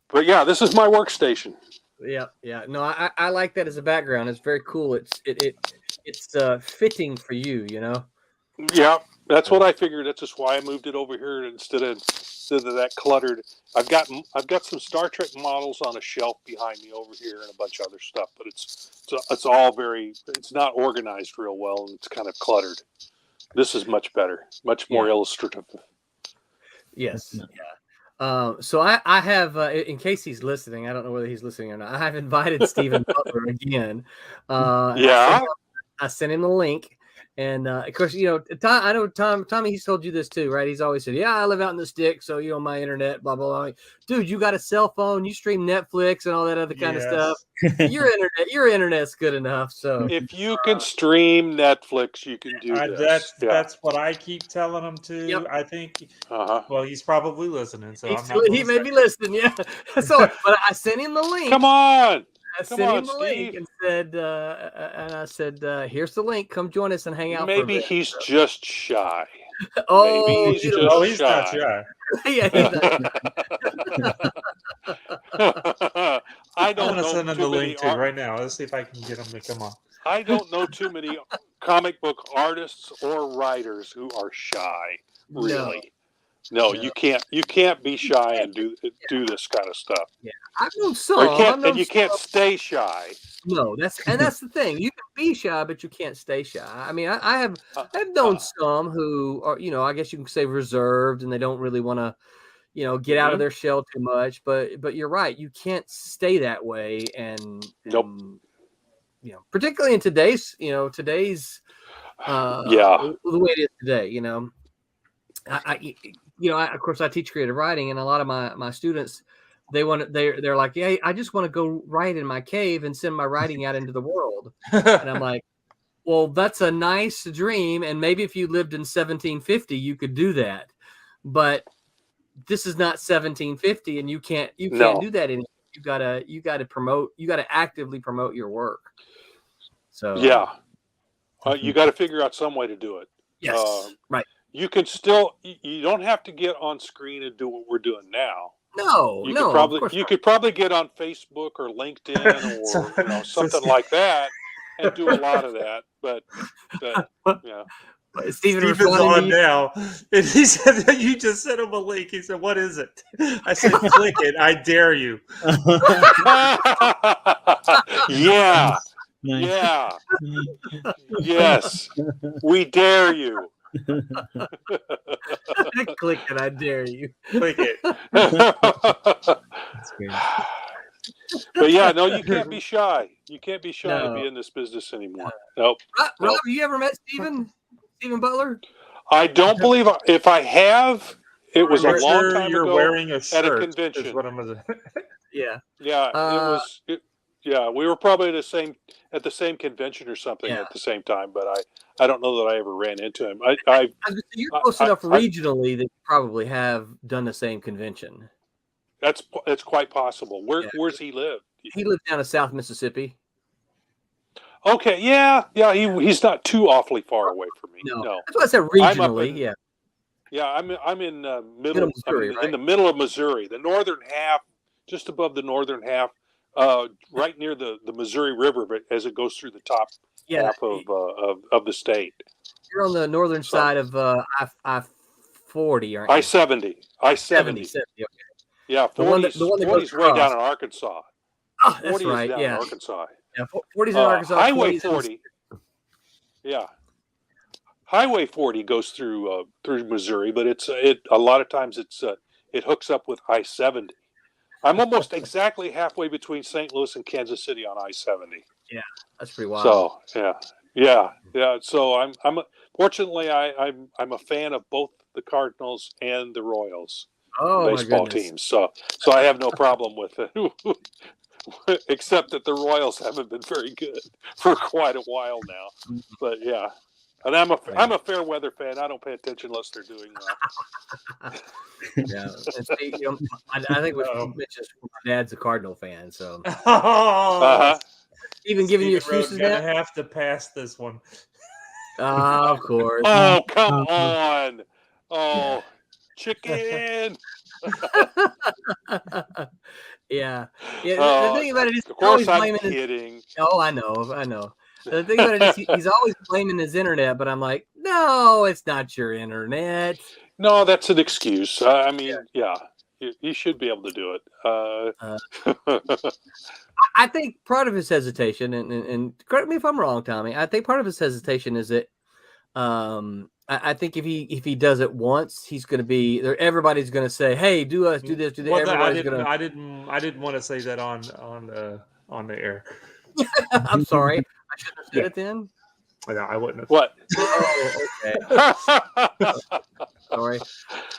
But yeah, this is my workstation. Yeah. No, I like that as a background. It's very cool. It's fitting for you, Yeah, that's what I figured. That's just why I moved it over here instead of that cluttered. I've got some Star Trek models on a shelf behind me over here and a bunch of other stuff, but it's all it's not organized real well, and it's kind of cluttered. This is much better, much more illustrative. Yes. Yeah. So I have, in case he's listening, I don't know whether he's listening or not, I have invited Stephen Butler again. I sent him the link. And of course, I know Tommy, he's told you this too, right? He's always said, yeah, I live out in the sticks, so my internet, blah, blah, blah. Dude, you got a cell phone, you stream Netflix and all that other kind of stuff. Your internet's good enough. So if you can stream Netflix, you can do this. That's what I keep telling him to. Yep. I think. Well, he's probably listening, so he may be listening. Yeah. So, but I sent him the link. Come on. I sent him the link and said, here's the link. Come join us and hang out. Maybe he's just shy. He's not shy. Yeah, he's not. I'm going to send him the link too right now. Let's see if I can get him to come on. I don't know too many comic book artists or writers who are shy, really. No, you can't be shy and do this kind of stuff. Yeah, I've known some. Or you can't stay shy. No, that's the thing. You can be shy, but you can't stay shy. I mean, I've known some who are, I guess you can say reserved, and they don't really want to, get out of their shell too much. But you're right. You can't stay that way, and nope. Particularly in today's the way it is today. Of course, I teach creative writing, and a lot of my students, they're like, yeah, I just want to go write in my cave and send my writing out into the world. And I'm like, well, that's a nice dream, and maybe if you lived in 1750, you could do that. But this is not 1750, and you can't do that anymore. You gotta actively promote your work. So you got to figure out some way to do it. Yes, right. You can you don't have to get on screen and do what we're doing now. You could probably get on Facebook or LinkedIn or something like that and do a lot of that. But Steven's on now. And he said that you just sent him a link. He said, "What is it?" I said, "Click it. I dare you." Yeah. Yeah. Yes. We dare you. Click it. I dare you. Click it. That's great. But yeah, no, you can't be shy. You can't be shy to be in this business anymore. Nope. Rob, you ever met Stephen Butler? I don't believe if I have. It was a long time you're ago wearing a shirt at a convention. Yeah. Yeah. We were probably at the same convention or something at the same time, but I don't know that I ever ran into him. You're close enough regionally that you probably have done the same convention. It's quite possible. Where's he live? He lives down in South Mississippi. Okay, yeah. He's not too awfully far away from me. No. That's what I said regionally. I'm in middle Missouri, right? In the middle of Missouri, the northern half, just above the northern half, right near the Missouri River, but as it goes through the top half of the state. You're on the northern side of I-40, aren't you? I-70. Okay. Yeah, 40's way down in Arkansas. Oh, that's 40 right. is down in Arkansas. Yeah, 40's in Arkansas. Highway 40. Yeah. Highway 40 goes through Missouri, but a lot of times it hooks up with I-70. I'm almost exactly halfway between St. Louis and Kansas City on I-70. Yeah, that's pretty wild. So yeah. So I'm fortunately I'm a fan of both the Cardinals and the Royals baseball teams. So I have no problem with it, except that the Royals haven't been very good for quite a while now. But yeah. And I'm a fair weather fan. I don't pay attention unless they're doing well. Yeah, I think we mentioned my dad's a Cardinal fan, so even giving you excuses. Gonna have to pass this one. Of course. Oh, come on! Oh, chicken. Yeah. The thing about it is, of course, I'm kidding. Oh, I know. The thing about it is he's always blaming his internet, but I'm like, no, it's not your internet. No, that's an excuse. I mean, you should be able to do it. I think part of his hesitation, and correct me if I'm wrong, Tommy, I think part of his hesitation is that I think if he does it once, he's going to be there. Everybody's going to say, "Hey, do this, do that." Well, I didn't want to say that on the air. I'm sorry. I shouldn't have said it then. Yeah, I wouldn't have. What? Oh, okay. Sorry.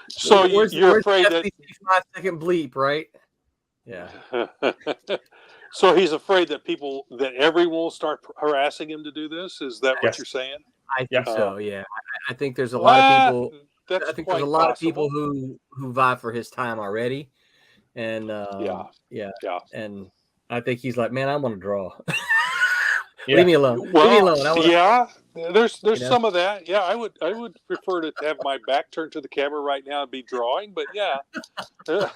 So you're afraid that 5-second bleep, right? Yeah. So he's afraid that everyone will start harassing him to do this. Is that what you're saying? I think so. Yeah. I think there's a lot of people. That's I think there's a lot of people who vie for his time already, and and I think he's like, man, I want to draw. Leave me alone. Well, there's some of that. Yeah, I would prefer to have my back turned to the camera right now and be drawing, but yeah. But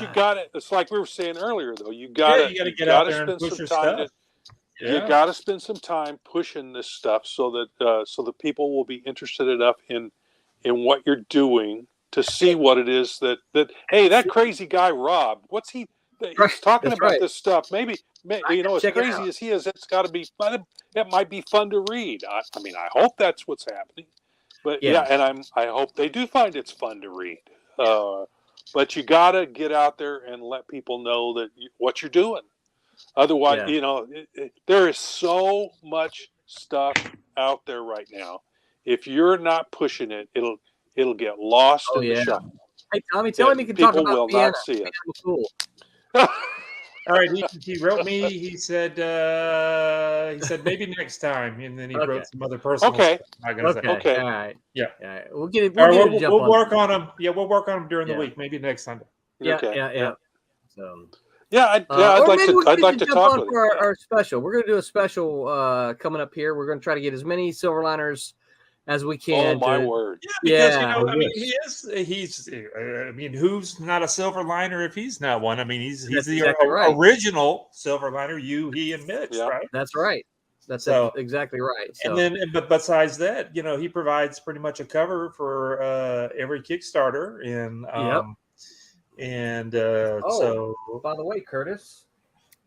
you got it. It's like we were saying earlier, though. You got to get out there and push your stuff. You got to spend some time pushing this stuff so that people will be interested enough in in what you're doing to see what it is that hey, that crazy guy Rob, what's he's talking That's about right. this stuff. Maybe you know, as check it crazy out. as he is, it's got to be. It might be fun to read. I mean, I hope that's what's happening. But Yeah. and I hope they do find it's fun to read. But you gotta get out there and let people know that what you're doing. Otherwise, Yeah. you know, there is so much stuff out there right now. If you're not pushing it, it'll get lost in the shuffle. Hey, Tommy, tell him you can talk People about will Vienna. not see it. Cool. All right, he wrote me. He said maybe next time, and then he wrote some other personal. Okay. Stuff. Okay. All right. Yeah. All right. We'll get it. We'll work on them. Yeah, we'll work on them during the Yeah. week. Maybe next Sunday. Yeah. Okay. Yeah. So. I'd Or like maybe to. we I'd can like to jump talk on with for him. our special. We're going to do a special coming up here. We're going to try to get as many Silverliners as we can. Oh my word! Yeah, because you know, I mean, he's. I mean, who's not a silver liner if he's not one? I mean, he's the exactly right. original silver liner. You, he, and Mitch, right? That's right. That's exactly right. So. But besides that, you know, he provides pretty much a cover for every Kickstarter, and so. By the way, Curtis.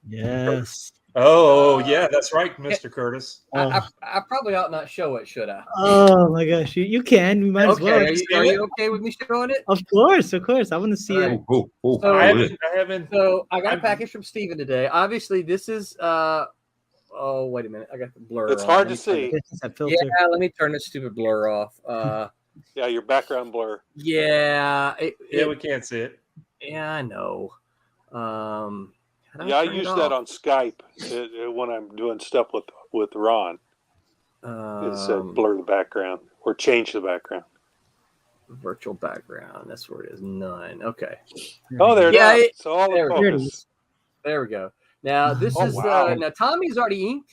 Yes. Oh yeah, that's right, Mr. Curtis. I probably ought not show it, should I? Oh my gosh, you can. You might as well. Are you okay with me showing it? Of course. I want to see it. So, I haven't. So I got a package from Steven today. Obviously, this is. Oh wait a minute, I got the blur. It's hard to see. Yeah, let me turn this stupid blur off. Yeah, your background blur. Yeah. We can't see it. Yeah, I know. I use that on Skype when I'm doing stuff with Ron. It said blur the background or change the background. Virtual background. That's where it is. None. Okay. Oh, there it is. It's all there in focus. There we go. Now this is now Tommy's already inked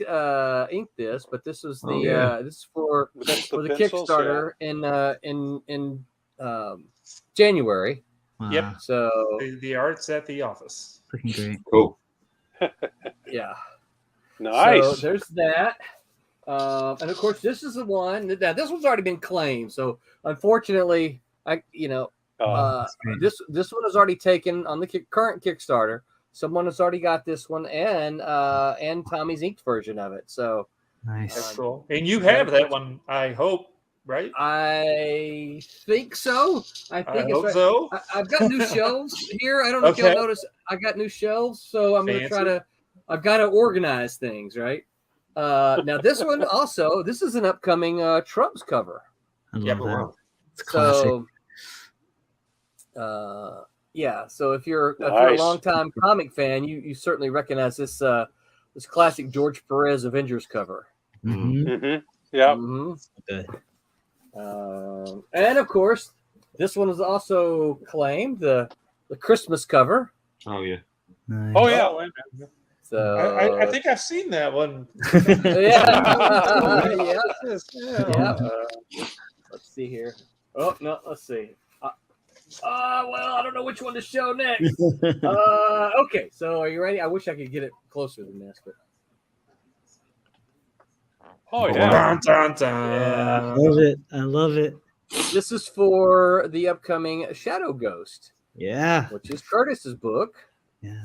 this, but this is the this is for the Kickstarter in January. Wow. Yep. So the art's at the office. Freaking great. Cool. Yeah. Nice. So there's that. And of course, this is the one. Now this one's already been claimed. So unfortunately, this one is already taken on the current Kickstarter. Someone has already got this one and Tommy's inked version of it. So nice. Cool. And you have that one, I hope, right? I think so. I hope so. I've got new shelves here. I don't know if y'all noticed. I got new shelves, so I'm going to try to. I've got to organize things, right? Now this one also. This is an upcoming Trump's cover. I love that. It's classic. So, so if you're a longtime comic fan, you certainly recognize this classic George Perez Avengers cover. Mm-hmm. Mm-hmm. Yeah. Mm-hmm. Good. And of course, this one is also claimed the Christmas cover. Oh yeah. Nice. Oh yeah. So I think I've seen that one. Yeah. Let's see here. Oh no, let's see. Well, I don't know which one to show next. Okay, so are you ready? I wish I could get it closer than this, but. Oh yeah. Dun, dun, dun. I love it. This is for the upcoming Shadow Ghost. Yeah. Which is Curtis's book. Yeah.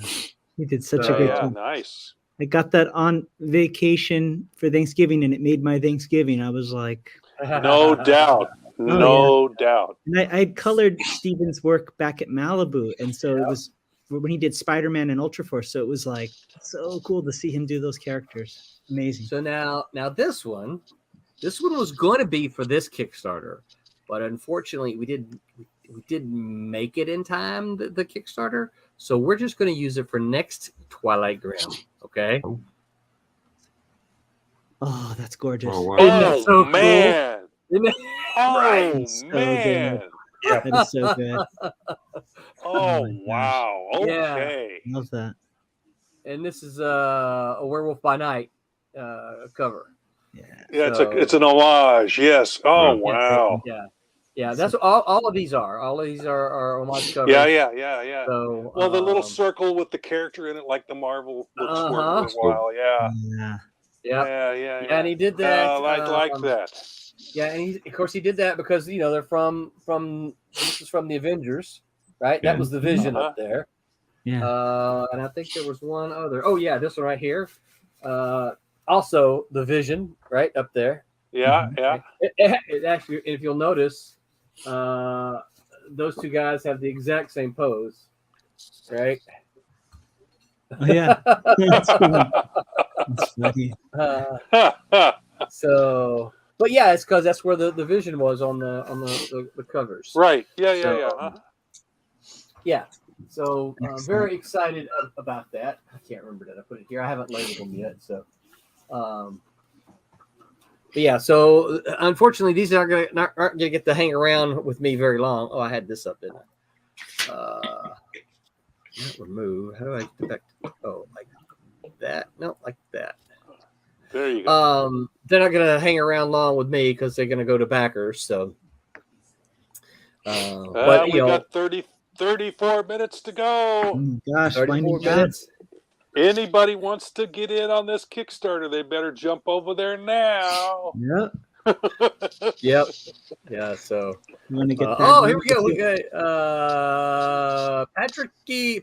He did such a good job. Nice. I got that on vacation for Thanksgiving, and it made my Thanksgiving. I was like, no doubt. No doubt. And I'd colored Steven's work back at Malibu, and so it was when he did Spider-Man and Ultraforce. So it was like so cool to see him do those characters. Amazing. So now this one was going to be for this Kickstarter, but unfortunately we didn't make it in time, the Kickstarter. So we're just going to use it for next Twilight Grimm. Okay. Oh, that's gorgeous. Oh, wow. Isn't that so man. Cool? Isn't it? Oh So man. good. That is so good. Oh wow. Okay. Love that. And this is a Werewolf by Night cover. Yeah, it's an homage. Yes. Oh wow. Yeah. That's all of these are. All of these are homage covers. Yeah. So well, the little circle with the character in it, like the Marvel looks for a while. Yeah. Yeah. And he did that. I like that. Yeah, and of course he did that because they're from this is from the Avengers, right? Yeah. That was the Vision up there. Yeah. And I think there was one other. Oh yeah, this one right here. Also the Vision, right up there. Yeah, yeah. It actually, if you'll notice, those two guys have the exact same pose, right? Oh, yeah. That's funny. So, but yeah, it's because that's where the Vision was on the covers. Right. Yeah, yeah, So, yeah. Huh? Yeah. So very excited about that. I can't remember that I put it here. I haven't labeled them yet. So, but yeah. So unfortunately, these aren't gonna get to hang around with me very long. Oh, I had this up, didn't I? Not remove. How do I get back? Like that? No, like that. There you go. They're not gonna hang around long with me because they're gonna go to backers. So, but we got 34 minutes to go. Oh, gosh, 34 minutes. Anybody wants to get in on this Kickstarter, they better jump over there now. Yep. Yep. Yeah. So. You want to get that? Here we go. Okay.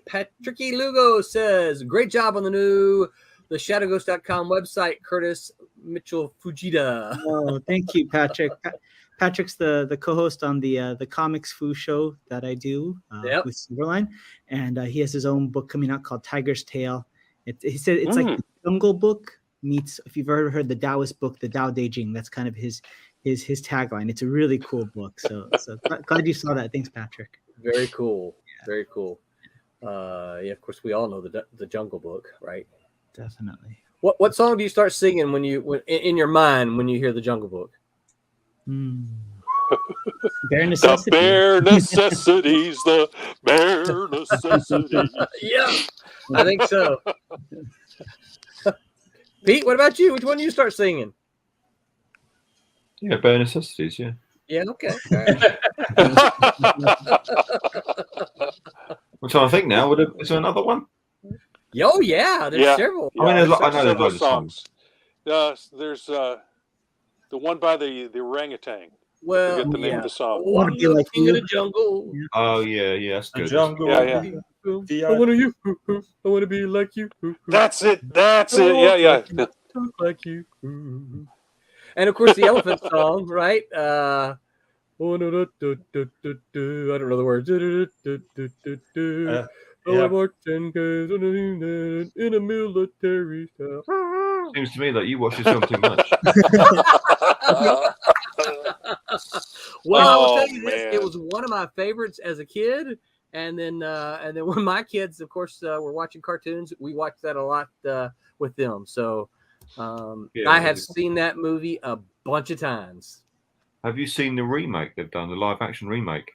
Patricky Lugo says, "Great job on the shadowghost.com website, Kurtis Mitchell Fujita." Oh, thank you, Patrick. Patrick's the co-host on the Comics Foo show that I do with Silverline, and he has his own book coming out called Tiger's Tail. He said it's like the Jungle Book meets, if you've ever heard the Taoist book, the Tao Te Ching. That's kind of his tagline. It's a really cool book. So glad you saw that. Thanks, Patrick. Very cool. Yeah. Very cool. Yeah, of course we all know the Jungle Book, right? Definitely. What song do you start singing when in your mind when you hear the Jungle Book? Bare necessities. The bare necessities. The bare necessities. Yeah, I think so. Pete, what about you? Which one do you start singing? Yeah, bare necessities. Yeah. Yeah. Okay. All right. I'm trying to think now. Is there another one? Oh yeah, there's several. I mean, I know there's several loads of songs. There's the one by the orangutan. Well, I forget the name of the song. I want to be like King of the Jungle. Oh yeah, that's good. Jungle. Yeah. I want to be like you. That's it. Yeah. Talk like you. And of course the elephant song, right? I don't know the words. I worked 10 days in a military style. Seems to me that you watch this film too much. Well, I will tell you this: it was one of my favorites as a kid, and then when my kids, of course, were watching cartoons, we watched that a lot with them. So I have seen that movie a bunch of times. Have you seen the remake they've done, the live-action remake?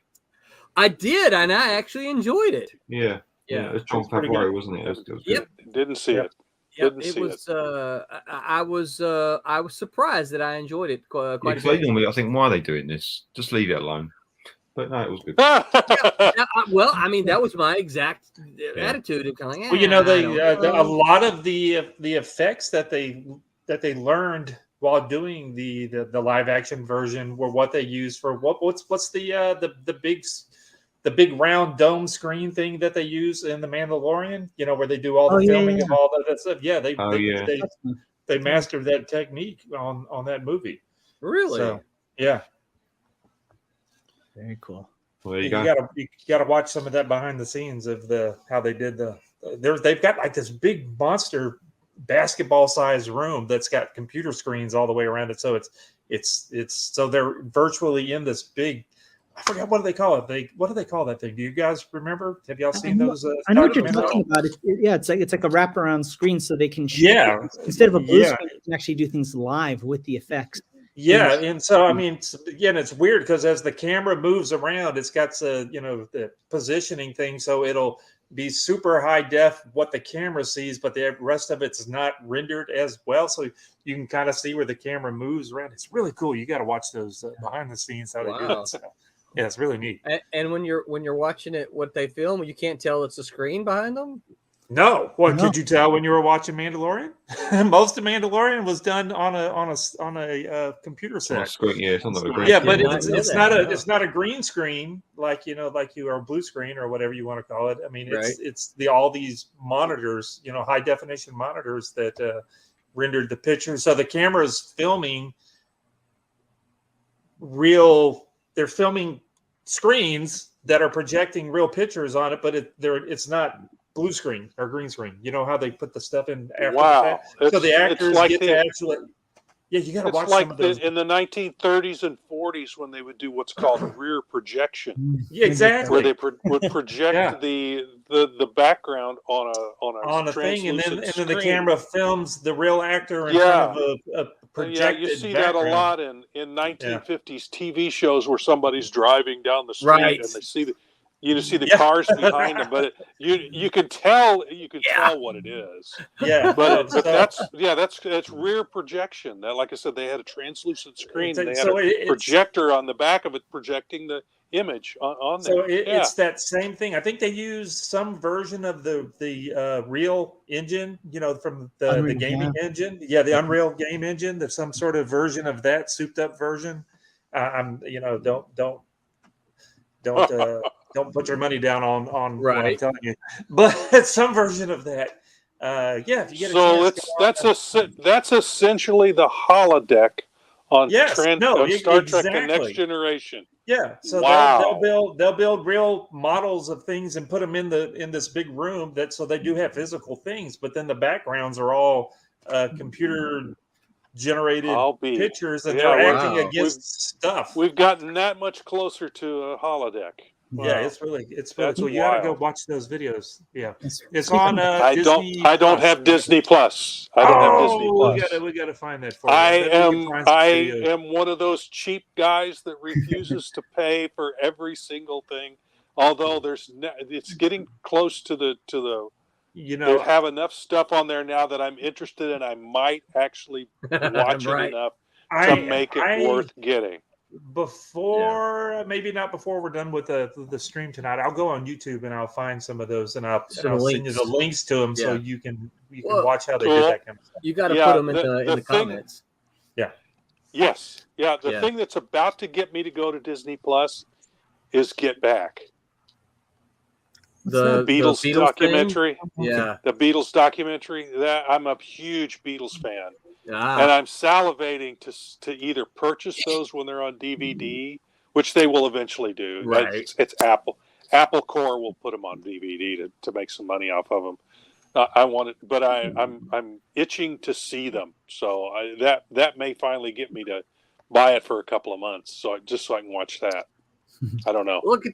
I did, and I actually enjoyed it. Yeah. It was John Favreau, wasn't it? It was Yep. Didn't see it. Yep, it was. I was surprised that I enjoyed it quite a bit. I think, why are they doing this? Just leave it alone. But no, it was good. Well, I mean, that was my exact attitude of kind of. Well, a lot of the effects that they learned while doing the live action version were what they used for what's the big round dome screen thing that they use in The Mandalorian, where they do all the filming of all that stuff. Yeah, they mastered that technique on that movie. Really? So, yeah. Very cool. Well, you gotta watch some of that behind the scenes of how they did they've got like this big monster basketball sized room that's got computer screens all the way around it. So it's so they're virtually in this big. I forgot what do they call it. What do they call that thing? Do you guys remember? Have y'all seen those? I know what you're talking about. It's like a wraparound screen, so they can instead of a blue screen, you can actually do things live with the effects. Yeah, and so I mean, again, it's weird because as the camera moves around, it's got the positioning thing, so it'll be super high def what the camera sees, but the rest of it's not rendered as well, so you can kind of see where the camera moves around. It's really cool. You got to watch those behind the scenes how they do that stuff. Yeah, it's really neat. And when you're watching it, what they film, you can't tell it's a screen behind them. No. What No. could you tell when you were watching Mandalorian? Most of Mandalorian was done on a computer It's on a set. screen, yeah, it's on the green Yeah, screen. but it's know not a green screen like you are a blue screen or whatever you want to call it. I mean, Right. it's all these monitors, high definition monitors that rendered the picture. So the camera's filming they're filming screens that are projecting real pictures on it, but it's not blue screen or green screen. You know how they put the stuff in after the Wow. fact? So the It's actors like get to actually. Yeah, you got to It's watch like some of those. in the 1930s and 40s when they would do what's called rear projection, Yeah, exactly. where they would project Yeah. the background on On a thing, and then translucent the screen. camera films the real actor in Yeah. front of a projected you see background. that a lot in 1950s TV shows where somebody's driving down the street Right. and they see the Yeah. cars behind them, but you can tell what it is. Yeah, But so- that's rear projection. That, like I said, they had a translucent screen. They had So a it's- projector on the back of it projecting the image on there. So it's that same thing. I think they used some version of the Real engine, from the Unreal, gaming engine. Yeah, the Unreal game engine. There's some sort of version of that souped up version. Don't put your money down on what I'm Right. telling you. But it's some version of that. If you get a So chance, that's essentially the holodeck on Yes, on no, Star Trek: The exactly. Next Generation. Yeah, so Wow. they'll build real models of things and put them in this big room so they do have physical things, but then the backgrounds are all computer generated I'll be- pictures and yeah, they're wow. acting against stuff. We've gotten that much closer to a holodeck. Yeah, it's really That's cool. You gotta go wild. watch those videos. Yeah, It's it's on. I Disney don't Plus. have Disney Plus. I don't have Disney Plus. We gotta find that for you. I Maybe we can find some I videos. am one of those cheap guys that refuses to pay for every single thing. Although it's getting close to the they have enough stuff on there now that I'm interested in. I might actually watch Right. it enough to make it worth getting. Maybe not before we're done with the stream tonight. I'll go on YouTube and I'll find some of those and I'll Some send you the links to them so Yeah. you can Well, watch how they cool. did that kind of stuff. You got to Yeah, put them in the the thing- comments. Yes. Yeah. The Yeah. thing that's about to get me to go to Disney Plus is Get Back. The Beatles thing? documentary. Yeah. The Beatles documentary. That I'm a huge Beatles fan. And Ah, I'm salivating to either purchase those when they're on DVD, which they will eventually do. Right. It's Apple. Apple Core will put them on DVD to make some money off of them. I want it, but I'm itching to see them. So that may finally get me to buy it for a couple of months. So I can watch that. I don't know. look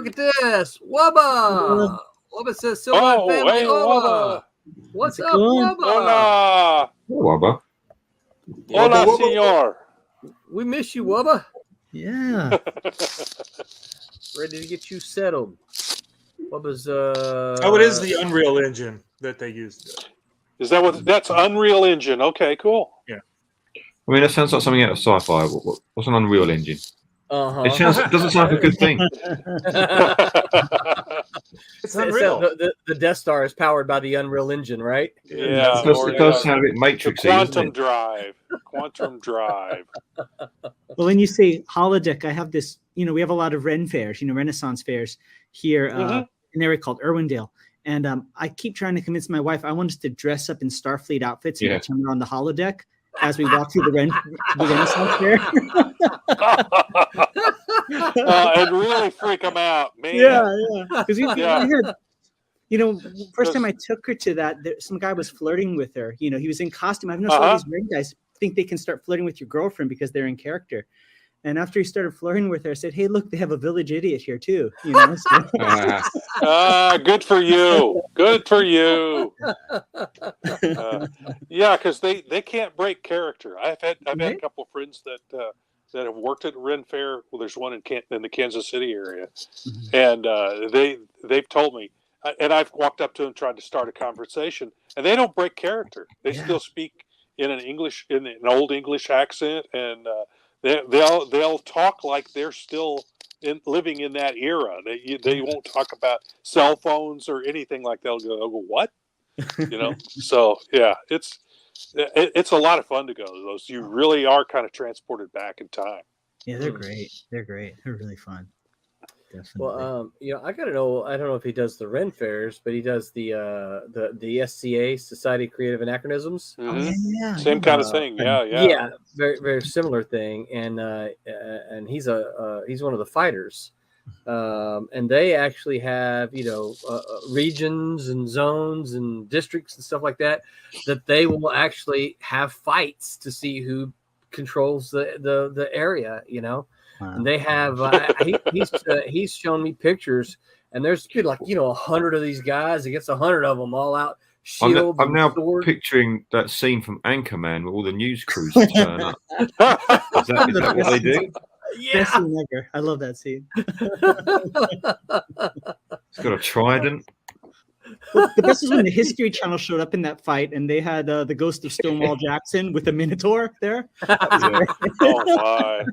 at this. Wubba. Wubba says Silverline Oh, family. hey, Wubba. Wubba. What's How's up, it going? Wubba? Hola, Wubba. hola, Wubba. senor. We miss you, Wubba. Yeah. Ready to get you settled. Wubba's It is the Unreal Engine that they used. Is that that's Unreal Engine? Okay, cool. I mean, that sounds like something out of sci-fi. What's an Unreal Engine? Uh-huh. It doesn't sound like a good thing. It's Unreal. The Death Star is powered by the Unreal Engine, right? Yeah, It does sound a bit the Matrixy, doesn't quantum it? drive. Quantum drive. Well, when you say holodeck, I have this, we have a lot of Ren fairs, Renaissance fairs here in an area called Irwindale. And I keep trying to convince my wife, I want us to dress up in Starfleet outfits and pretend we're on the holodeck as we walk through the Renaissance fair. And really freak them out, man. Yeah. Because we Yeah. had, first time I took her to that, some guy was flirting with her. He was in costume. I've noticed all these Ren guys think they can start flirting with your girlfriend because they're in character. And after he started flirting with her, I said, "Hey, look, they have a village idiot here too." Good for you. Good for you. Yeah, because they can't break character. I've had a couple of friends that have worked at Ren Fair. Well, there's one in the Kansas City area, and they've told me, and I've walked up to them tried to start a conversation, and they don't break character. They still speak in an old English accent, and they'll talk like they're still living in that era. They won't talk about cell phones or anything like that. They'll go, what? So yeah, it's a lot of fun to go to those. You really are kind of transported back in time. Yeah, they're great. They're great. They're really fun. Definitely. Well, I gotta know. I don't know if he does the Ren fairs, but he does the SCA, Society of Creative Anachronisms. Mm-hmm. Same kind of thing. Yeah. Very very similar thing. And he's one of the fighters. And they actually have regions and zones and districts and stuff like that they will actually have fights to see who controls the area. Wow. And they have he's shown me pictures, and there's like 100 of these guys against 100 of them all out. I'm now picturing that scene from Anchorman where all the news crews turn up. Is that what they do? Yeah. Best scene ever. I love that scene. It's got a trident. Well, the best was when the History Channel showed up in that fight, and they had the ghost of Stonewall Jackson with the Minotaur there. Oh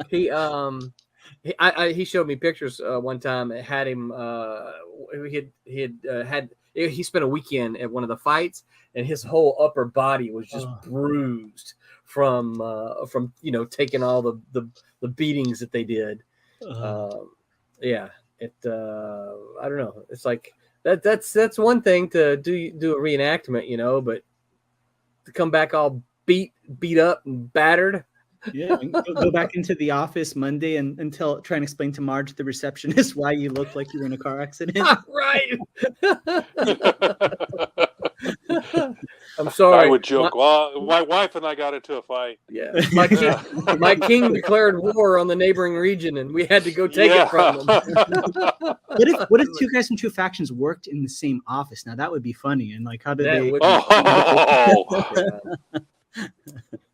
my! He showed me pictures one time. It had him. He spent a weekend at one of the fights, and his whole upper body was just bruised from taking all the beatings that they did. Yeah. I don't know. It's like that's one thing to do a reenactment, but to come back all beat up and battered. Yeah, and go back into the office Monday and try and explain to Marge, the receptionist, why you look like you were in a car accident. Right. I'm sorry. I would joke. My wife and I got into a fight. Yeah, my king declared war on the neighboring region, and we had to go take it from him. What if two guys from two factions worked in the same office? Now that would be funny. And like, how did they?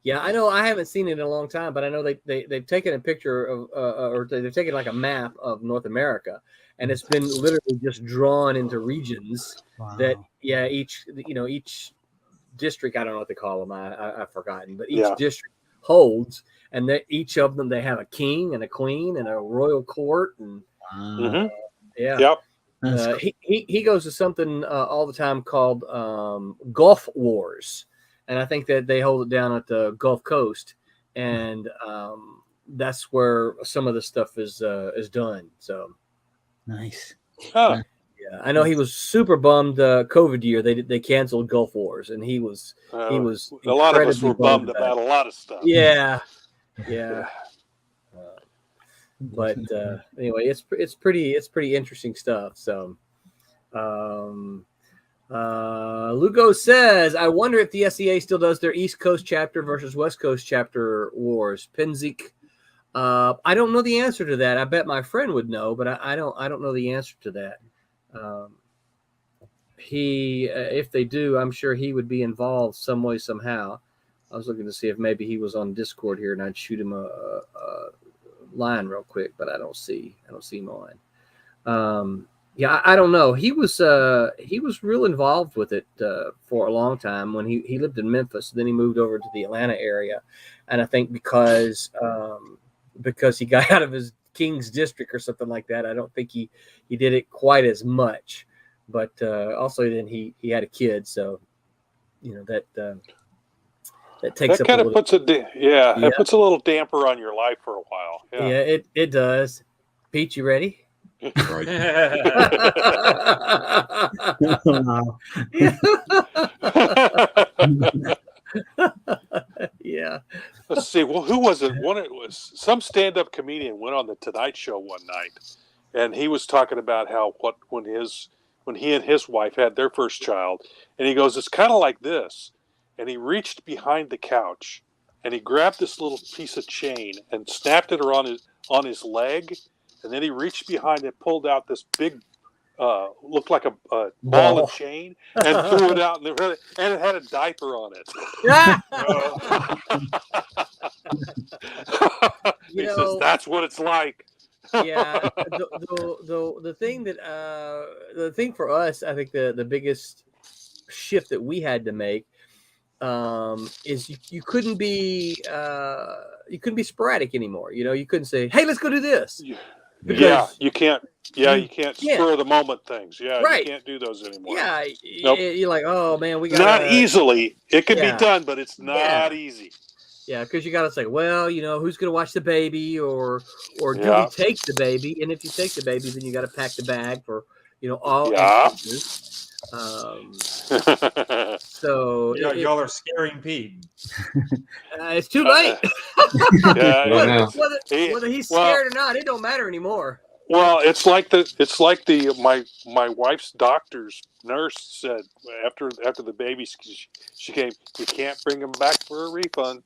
Yeah, I know. I haven't seen it in a long time, but I know they've taken a picture of, or they've taken like a map of North America, and it's been literally just drawn into regions. Wow. That each district, I don't know what they call them. I've forgotten, but each district holds, and that each of them they have a king and a queen and a royal court, and he goes to something all the time called Gulf Wars. And I think that they hold it down at the Gulf Coast, and that's where some of the stuff is done. So nice. Oh. Yeah, I know he was super bummed. COVID year they canceled Gulf Wars, and he was a lot of us were bummed about a lot of stuff. Yeah. But anyway, it's pretty interesting stuff. So. Lugo says, I wonder if the SEA still does their East Coast chapter versus West Coast chapter wars. Penzik. I don't know the answer to that. I bet my friend would know, but I don't know the answer to that. If they do, I'm sure he would be involved some way, somehow. I was looking to see if maybe he was on Discord here, and I'd shoot him a line real quick, but I don't see him on. Yeah, I don't know. He was real involved with it for a long time when he lived in Memphis. Then he moved over to the Atlanta area, and I think because he got out of his King's District or something like that, I don't think he did it quite as much. But also then he had a kid, so that takes that up kind a of puts it puts a little damper on your life for a while. Yeah, it does. Pete, you ready? Right. Yeah. Let's see. Well, who was it? It was some stand-up comedian went on the Tonight Show one night, and he was talking about how when he and his wife had their first child, and he goes, it's kind of like this, and he reached behind the couch, and he grabbed this little piece of chain and snapped it around on his leg. And then he reached behind and pulled out this big, looked like a ball of chain, and threw it out, and it had a diaper on it. He says, that's what it's like. Yeah. The thing the thing for us, I think the biggest shift that we had to make is you couldn't be sporadic anymore. You couldn't say, "Hey, let's go do this." Yeah, you can't. Yeah, you can't can't. spur of the moment things. Yeah, Right. you can't do those anymore. Yeah, Nope. you're like, "Oh man, we got Not easily. It can Yeah. be done, but it's not easy. Yeah, because you got to say, well, who's going to watch the baby, or do Yeah. we take the baby? And if you take the baby, then you got to pack the bag for all Yeah. instances. So Y'all are scaring Pete. it's too late. Yeah, whether he's scared or not, it don't matter anymore. Well, it's like my wife's doctor's nurse said after the baby she came, you can't bring him back for a refund.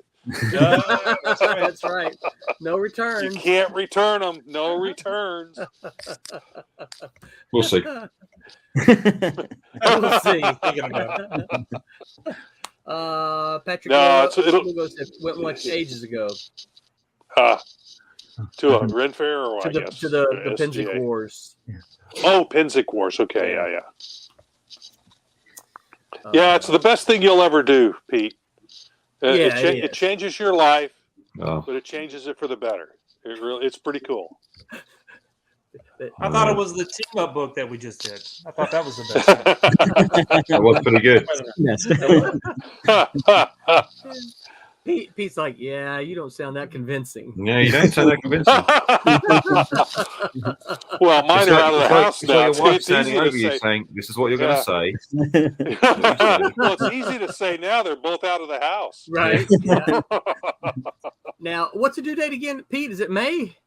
That's right. No returns. You can't return them. No returns. We'll see. We'll see. Patrick, Lugo said went much ages ago. To a Ren Fair or what? To the Penzic Wars. Yeah. Oh, Penzic Wars. Okay, yeah. Yeah, it's the best thing you'll ever do, Pete. It changes your life, but it changes it for the better. It's pretty cool. I thought it was the team up book that we just did. I thought that was the best. That was pretty good. Yes. Pete's like, yeah, you don't sound that convincing. Yeah, you don't sound that convincing. Well, mine are out of the house now. Your wife standing over you saying, "This is what you're going to say." Well, it's easy to say now. They're both out of the house, right? Yeah. Now, what's the due date again, Pete? Is it May?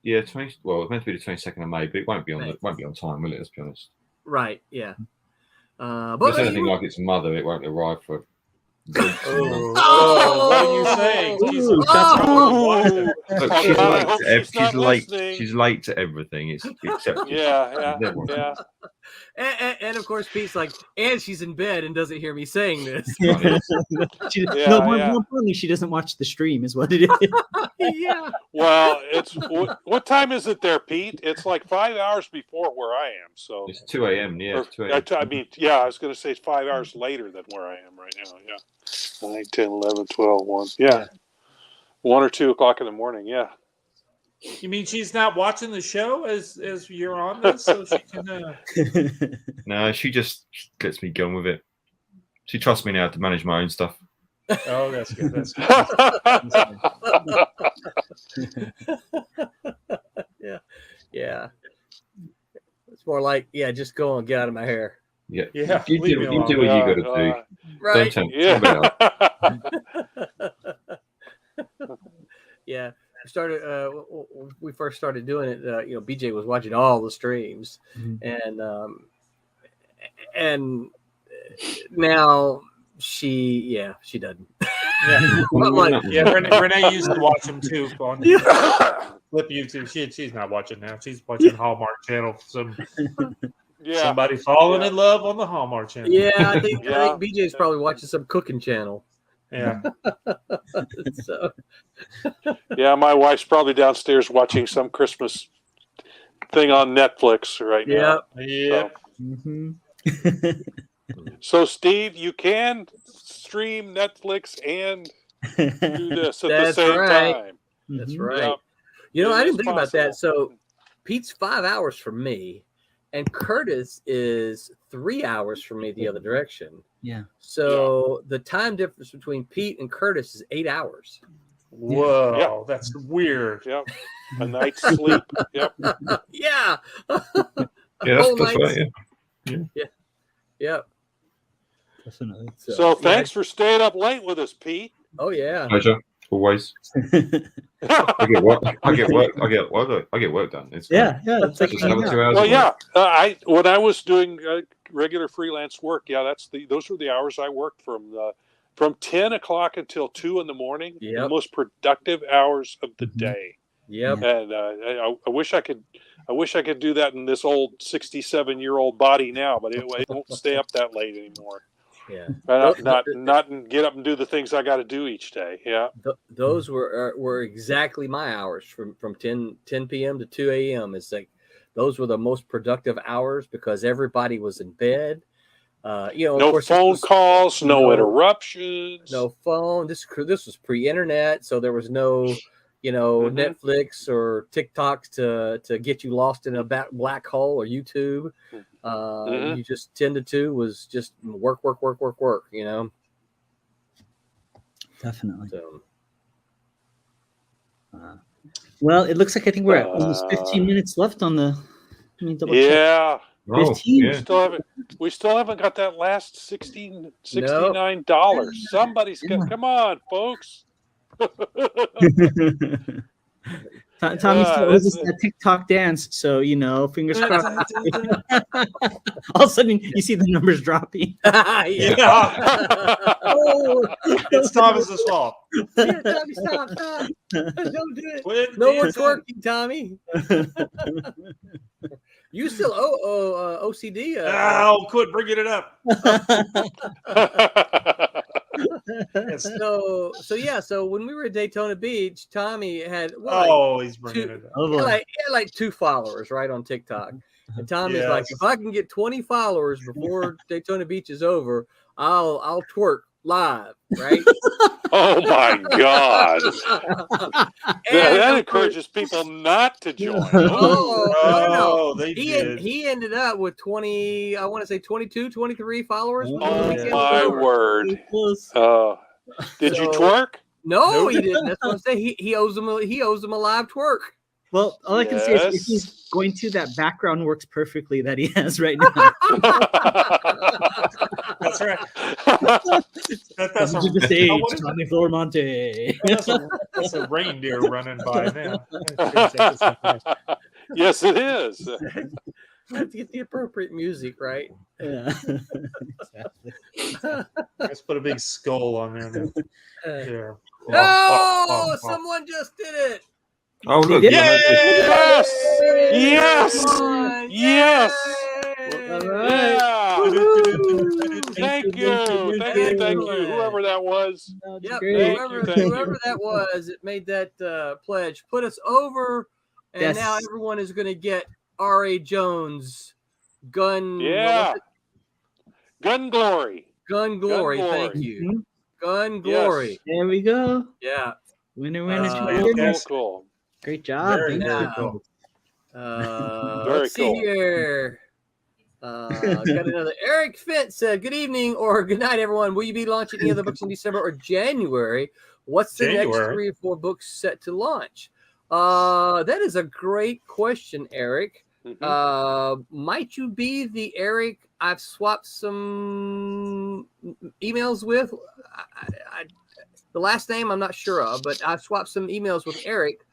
Yeah, it's meant to be the 22nd of May, but it won't be on time, will it? Let's be honest. Right. Yeah. But if it's anything like its mother, it won't arrive for. What are you saying? She's late to everything. It's acceptable. Yeah. And of course, Pete's like, and she's in bed and doesn't hear me saying this. More importantly, she doesn't watch the stream, is what it is. Yeah. Well, it's what time is it there, Pete? It's like 5 hours before where I am. So it's 2 a.m. Yeah, it's 2 a.m. I mean, I was going to say it's 5 hours later than where I am right now. Yeah. 9, 10, 11, 12, 1. Yeah. 1 or 2 o'clock in the morning. Yeah. You mean she's not watching the show as you're on this, so she can? No, she just gets me going with it. She trusts me now to manage my own stuff. Oh, that's good. That's good. Yeah. It's more like, just go and get out of my hair. Yeah. Yeah. You do what you got to do. Right. Don't tell me. Yeah. We first started doing it. BJ was watching all the streams, and now she doesn't. Yeah, Renee used to watch them too on Flip YouTube. She's not watching now. She's watching Hallmark Channel. Somebody falling in love on the Hallmark Channel. Yeah, I think BJ's probably watching some cooking channel. Yeah. So. Yeah, my wife's probably downstairs watching some Christmas thing on Netflix right now. Yeah. So, Steve, you can stream Netflix and do this at the same time. That's right. Yep. I didn't think about that. So, Pete's 5 hours from me, and Kurtis is 3 hours from me the other direction. Yeah. So the time difference between Pete and Kurtis is 8 hours. Whoa, that's weird. Yep. A night's sleep. Yep. Yeah. That's right. Yeah. Yep. Definitely. So thanks for staying up late with us, Pete. Oh yeah. Pleasure. Always. I get work done. It's it's like just another 2 hours. Well, when I was doing regular freelance work, those were the hours I worked from 10 o'clock until 2 in the morning. Yep. The most productive hours of the day. Yep. And I wish I could do that in this old 67-year-old body now, but it won't stay up that late anymore. Yeah. Not get up and do the things I got to do each day. Yeah. Those were exactly my hours from 10 p.m. to 2 a.m. It's like those were the most productive hours because everybody was in bed. No of course, phone calls, no interruptions. no phone. This was pre-internet, so there was no, Netflix or TikToks to get you lost in a black hole or YouTube. You just 10 to 2 was just work. Definitely. So, well, it looks like I think we're at almost 15 minutes left on the. Let me double check. Yeah. 15. yeah. We still haven't got that last $69. Somebody's got. Come on, folks. Tommy still owes us that TikTok dance, so fingers crossed. All of a sudden, you see the numbers dropping. It's Thomas's fault. Tommy, stop! Don't do it. Quit No more dancing. twerking, Tommy. You still owe OCD. Oh, quit bringing it up. So when we were at Daytona Beach, Tommy had he's bringing it up. he had like 2 followers right on TikTok. And Tommy's like, if I can get 20 followers before Daytona Beach is over, I'll twerk live, right? Oh my God! That encourages people not to join. No. They did. He ended up with 20, I want to say 22, 23 followers. Oh my word! Did you twerk? No, he didn't. That's what I'm saying. He owes him a live twerk. Well, all I can say is if he's going to, that background works perfectly that he has right now. That's right. That's the stage, Tommy Flormonte. That's a reindeer running by now. Yes, it is. I have to get the appropriate music, right? Yeah. Exactly. Let's put a big skull on there. There. Oh, someone just did it. Oh, look. Yes! Yes! Yes! Yeah! Thank you. Whoever that was. Yep. Great. Whoever that was, it made that pledge. Put us over, and now everyone is going to get R.A. Jones gun. Yeah. Gun Glory. Gun Glory. Thank you. Gun Glory. Yes. There we go. Yeah. Winner. Cool. Great job. Very cool. Let's see here. Got another. Eric Fitz said, "Good evening or good night, everyone. Will you be launching any other books in December or January? What's the next 3 or 4 books set to launch?" That is a great question, Eric. Might you be the Eric I've swapped some emails with? The last name I'm not sure of, but I've swapped some emails with Eric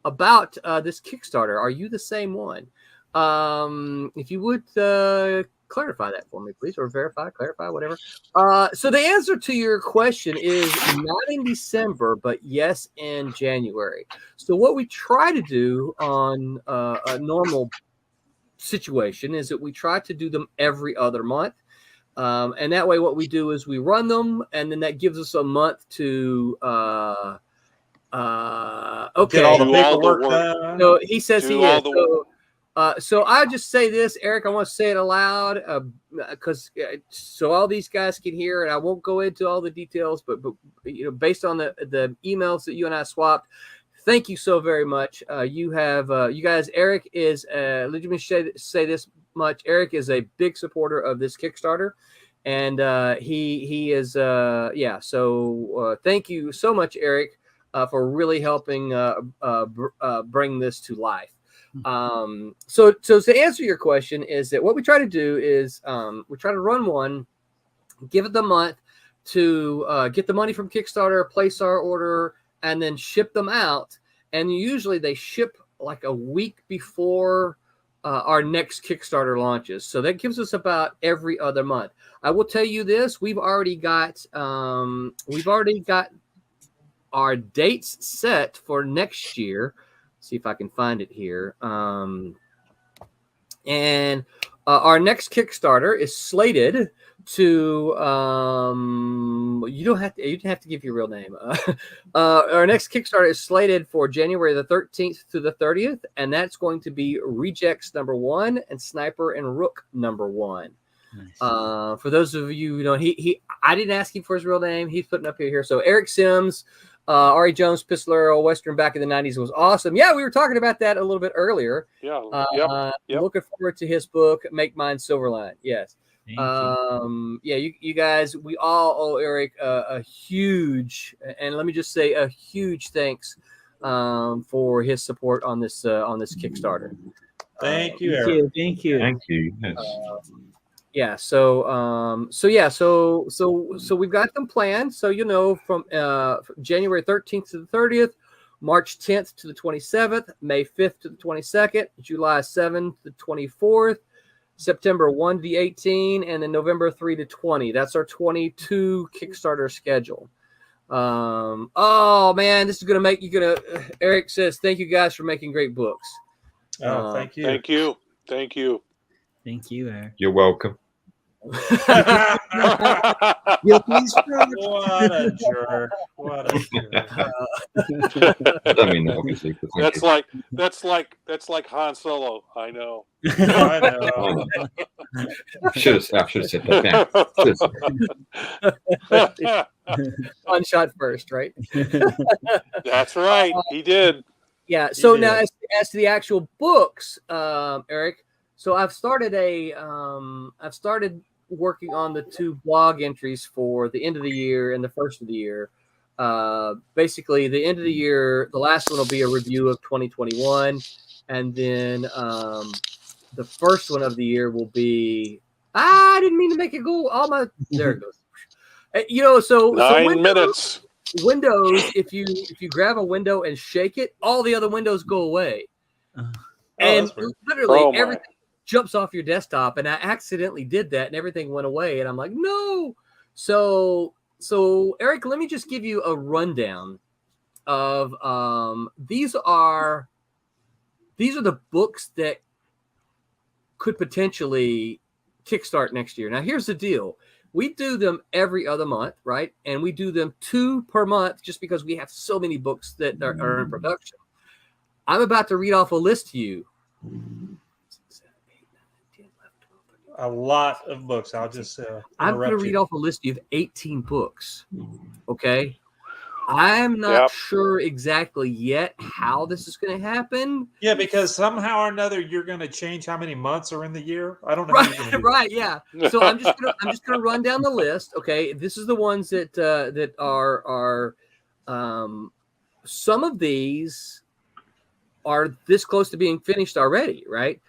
about this Kickstarter. Are you the same one? If you would clarify that for me, please, or clarify, whatever. So the answer to your question is not in December, but yes, in January. So what we try to do on a normal situation is that we try to do them every other month. And that way what we do is we run them, and then that gives us a month to get all the paperwork done. No, he says he is. So I just say this, Eric. I want to say it aloud because so all these guys can hear, and I won't go into all the details. But based on the emails that you and I swapped, thank you so very much. You guys. Eric is. Let me say this much. Eric is a big supporter of this Kickstarter, and he is. So thank you so much, Eric, for really helping bring this to life. So to answer your question is that what we try to do is we try to run one, give it the month to get the money from Kickstarter, place our order, and then ship them out. And usually they ship like a week before our next Kickstarter launches. So that gives us about every other month. I will tell you this: we've already got our dates set for next year. See if I can find it here. And our next Kickstarter is slated to you don't have to give your real name. Our next Kickstarter is slated for January the 13th to the 30th, and that's going to be Rejects #1 and Sniper and Rook #1. Nice. For those of you who don't, I didn't ask him for his real name. He's putting up here. So Eric Sims, Ari Jones, Pistol Arrow, Western back in the 90s was awesome. Yeah, we were talking about that a little bit earlier. Yeah. Yep. Looking forward to his book, Make Mine Silverline. Yes. Thank you. Yeah, you guys, we all owe Eric a huge, and let me just say a huge thanks for his support on this Kickstarter. Thank you, Eric. Thank you. Thank you. Yes. Yeah, so we've got them planned. So from January 13th to the 30th, March 10th to the 27th, May 5th to the 22nd, July 7th to the 24th, September 1 to the 18th, and then November 3 to 20. That's our 22 Kickstarter schedule. Oh man, this is Eric says, thank you guys for making great books. Oh, thank you. Thank you. Thank you. Thank you, Eric. You're welcome. Yeah, please. What a jerk. What a jerk. I don't mean that, obviously. but thank you. That's like Han Solo. I know. I know. I should have said that. Yeah. One shot first, right? That's right. He did. Yeah. So did. now, as to the actual books, Eric. So I've started working on the 2 blog entries for the end of the year and the first of the year. Basically, the end of the year, the last one will be a review of 2021, and then the first one of the year will be. I didn't mean to make it go. There it goes. So 9 minutes. Windows, if you grab a window and shake it, all the other windows go away, and literally everything jumps off your desktop. And I accidentally did that, and everything went away. And I'm like, no. So Eric, let me just give you a rundown of these are the books that could potentially kickstart next year. Now, here's the deal. We do them every other month, right? And we do them 2 per month just because we have so many books that are in production. I'm about to read off a list to you. A lot of books. I'll just I'm going to read off a list to you of 18 books. Okay? I'm not sure exactly yet how this is going to happen. Yeah, because somehow or another you're going to change how many months are in the year. I don't know. How you're gonna do Right, yeah. So I'm just gonna run down the list. Okay, this is the ones that are some of these are this close to being finished already, right?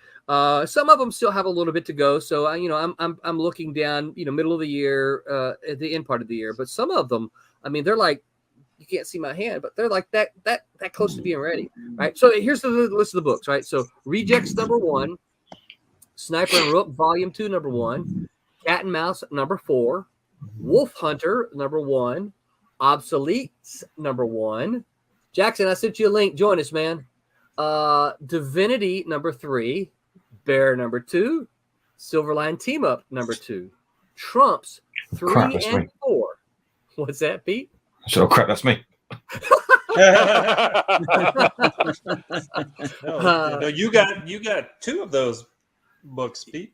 Some of them still have a little bit to go. So I'm looking down, middle of the year, at the end part of the year. But some of them, they're like. You can't see my hand, but they're like that close to being ready, right? So here's the list of the books, right? So Rejects #1, Sniper and Rook Volume 2 #1, Cat and Mouse #4, Wolf Hunter #1, Obsoletes #1. Jackson, I sent you a link. Join us, man. Divinity #3, Bear #2, Silverline Team Up #2, Trumps 3 and 4. What's that, Pete? Oh crap, that's me. No, you got 2 of those books, Pete.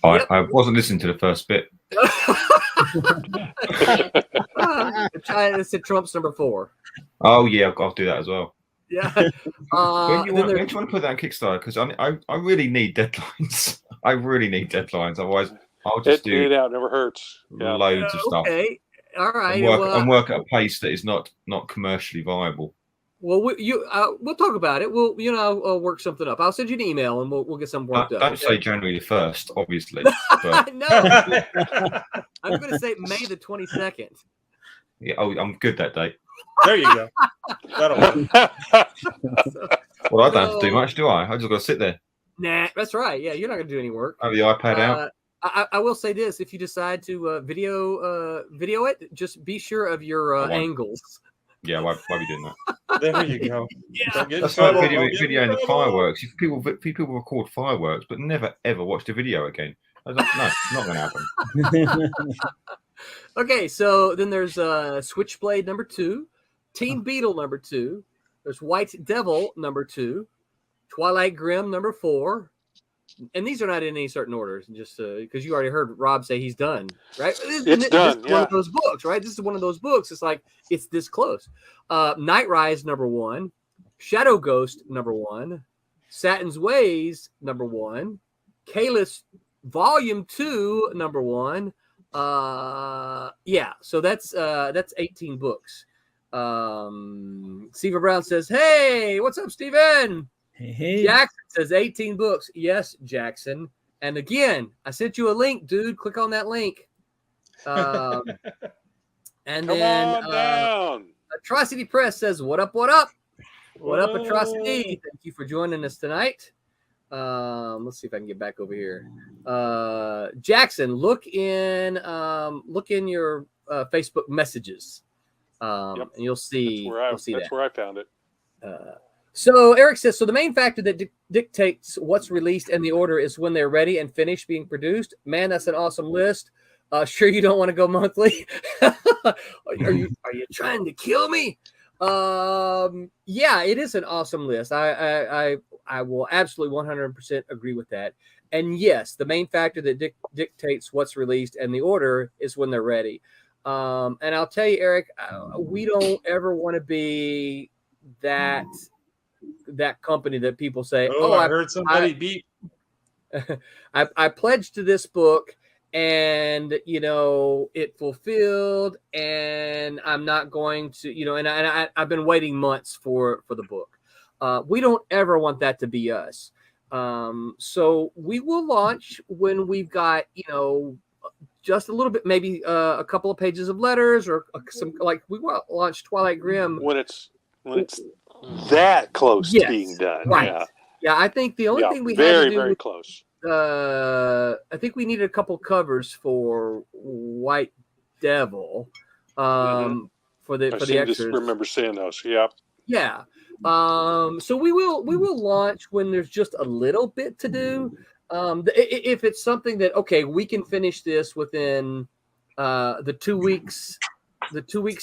I wasn't listening to the first bit. I said Trump's #4. Oh yeah, I'll do that as well. Yeah. When do you want to put that on Kickstarter? Because I really need deadlines. I really need deadlines. Otherwise, I'll just do it out. Never hurts. Loads of stuff. Okay. All right. And work at a pace that is not commercially viable. Well, we'll talk about it. I'll work something up. I'll send you an email and we'll get some worked up. Don't say January the 1st, obviously. But... No, I'm going to say May the 22nd. Yeah, I'm good that day. There you go. That'll work. Well, I don't have to do much, do I? I just got to sit there. Nah, that's right. Yeah, you're not going to do any work. Have the iPad out. I will say this: if you decide to video it, just be sure of your angles. Yeah, why be doing that? There you go. Yeah, that's like videoing the fireworks. If people record fireworks, but never ever watch the video again. I was like, no, not going to happen. Okay, so then there's Switchblade #2, Teen Beetle #2. There's White Devil #2, Twilight Grimm #4, And these are not in any certain orders, just because you already heard Rob say he's done, right? It's done. This is one of those books, right? This is one of those books. It's like it's this close. Night Rise #1, Shadow Ghost #1, Satin's Ways #1, Kalis Volume 2 #1. So that's 18 books. Stephen Brown says, "Hey, what's up, Stephen?" Hey. Jackson says 18 books. Yes, Jackson. And again, I sent you a link, dude. Click on that link. And Come then on down. Atrocity Press says, "What up? What up? What up, Atrocity? Thank you for joining us tonight." Let's see if I can get back over here. Jackson, look in your Facebook messages, and you'll see. That's where I found it. So Eric says, so the main factor that dictates what's released and the order is when they're ready and finished being produced. Man, that's an awesome list. Sure, you don't want to go monthly. Are you trying to kill me? Yeah, it is an awesome list. I will absolutely 100% agree with that. And yes, the main factor that dictates what's released and the order is when they're ready. And I'll tell you, Eric, we don't ever want to be that company that people say, I heard somebody beep. I pledged to this book and, it fulfilled and I'm not going to, and I've been waiting months for the book. We don't ever want that to be us. So we will launch when we've got, just a little bit, maybe a couple of pages of letters or some, like we launched Twilight Grimm. When it's that close to being done. Right. Yeah. I think the only thing we had to do very close. I think we needed a couple covers for White Devill, for the extras. Just remember seeing those. Yeah. Yeah. So we will launch when there's just a little bit to do. If it's something that, okay, we can finish this within the 2 weeks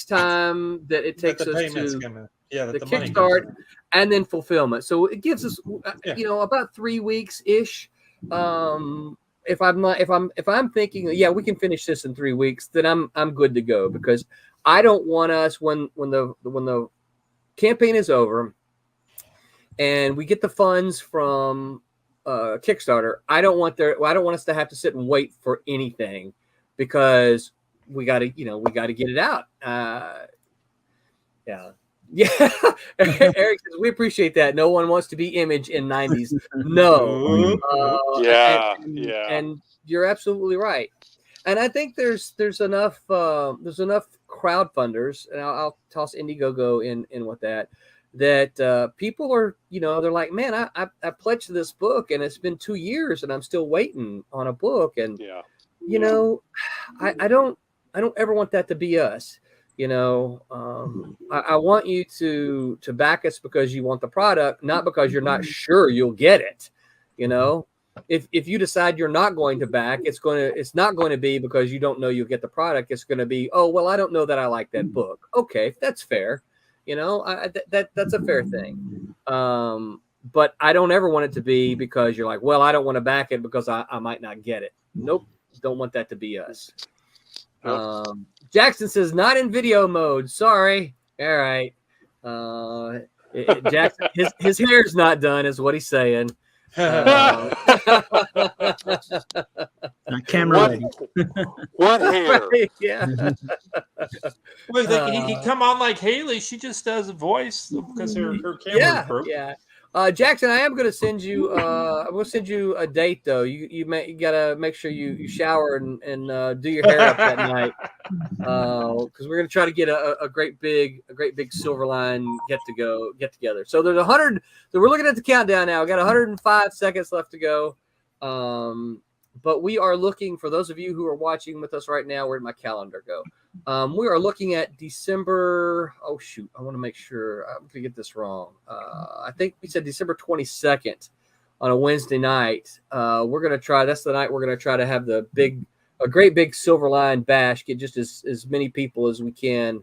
time that it takes us to the kickstart and then fulfillment. So it gives us, about 3 weeks ish. If I'm thinking, we can finish this in 3 weeks, then I'm good to go, because I don't want us when the campaign is over and we get the funds from Kickstarter, I don't want us to have to sit and wait for anything, because we got to get it out. Eric says, we appreciate that. No one wants to be Image in 90s. No. And you're absolutely right. And I think there's enough crowdfunders, and I'll toss Indiegogo in with that people are, they're like, man, I pledged to this book and it's been 2 years and I'm still waiting on a book. And, I don't ever want that to be us. I want you to back us because you want the product, not because you're not sure you'll get it. If you decide you're not going to back, it's not going to be because you don't know you'll get the product. It's going to be, oh, well, I don't know that I like that book. Okay, that's fair. That's a fair thing. But I don't ever want it to be because you're like, well, I don't want to back it because I might not get it. Nope. Don't want that to be us. Jackson says, not in video mode. Sorry. All right. Jackson, his hair's not done is what he's saying. Not camera ready. What hair? Right, yeah. He come on like Haley. She just does a voice because her camera broke. Yeah. Jackson, I am going to send you. I'm going to send you a date though. You gotta make sure you shower and do your hair up that night, because we're going to try to get a great big Silverline get together. So there's 100. So we're looking at the countdown now. We got 105 seconds left to go. But we are looking, for those of you who are watching with us right now, where'd my calendar go? We are looking at December. Oh, shoot. I want to make sure I'm going to get this wrong. I think we said December 22nd on a Wednesday night. We're going to try. That's the night we're going to try to have a great big Silverline bash, get just as many people as we can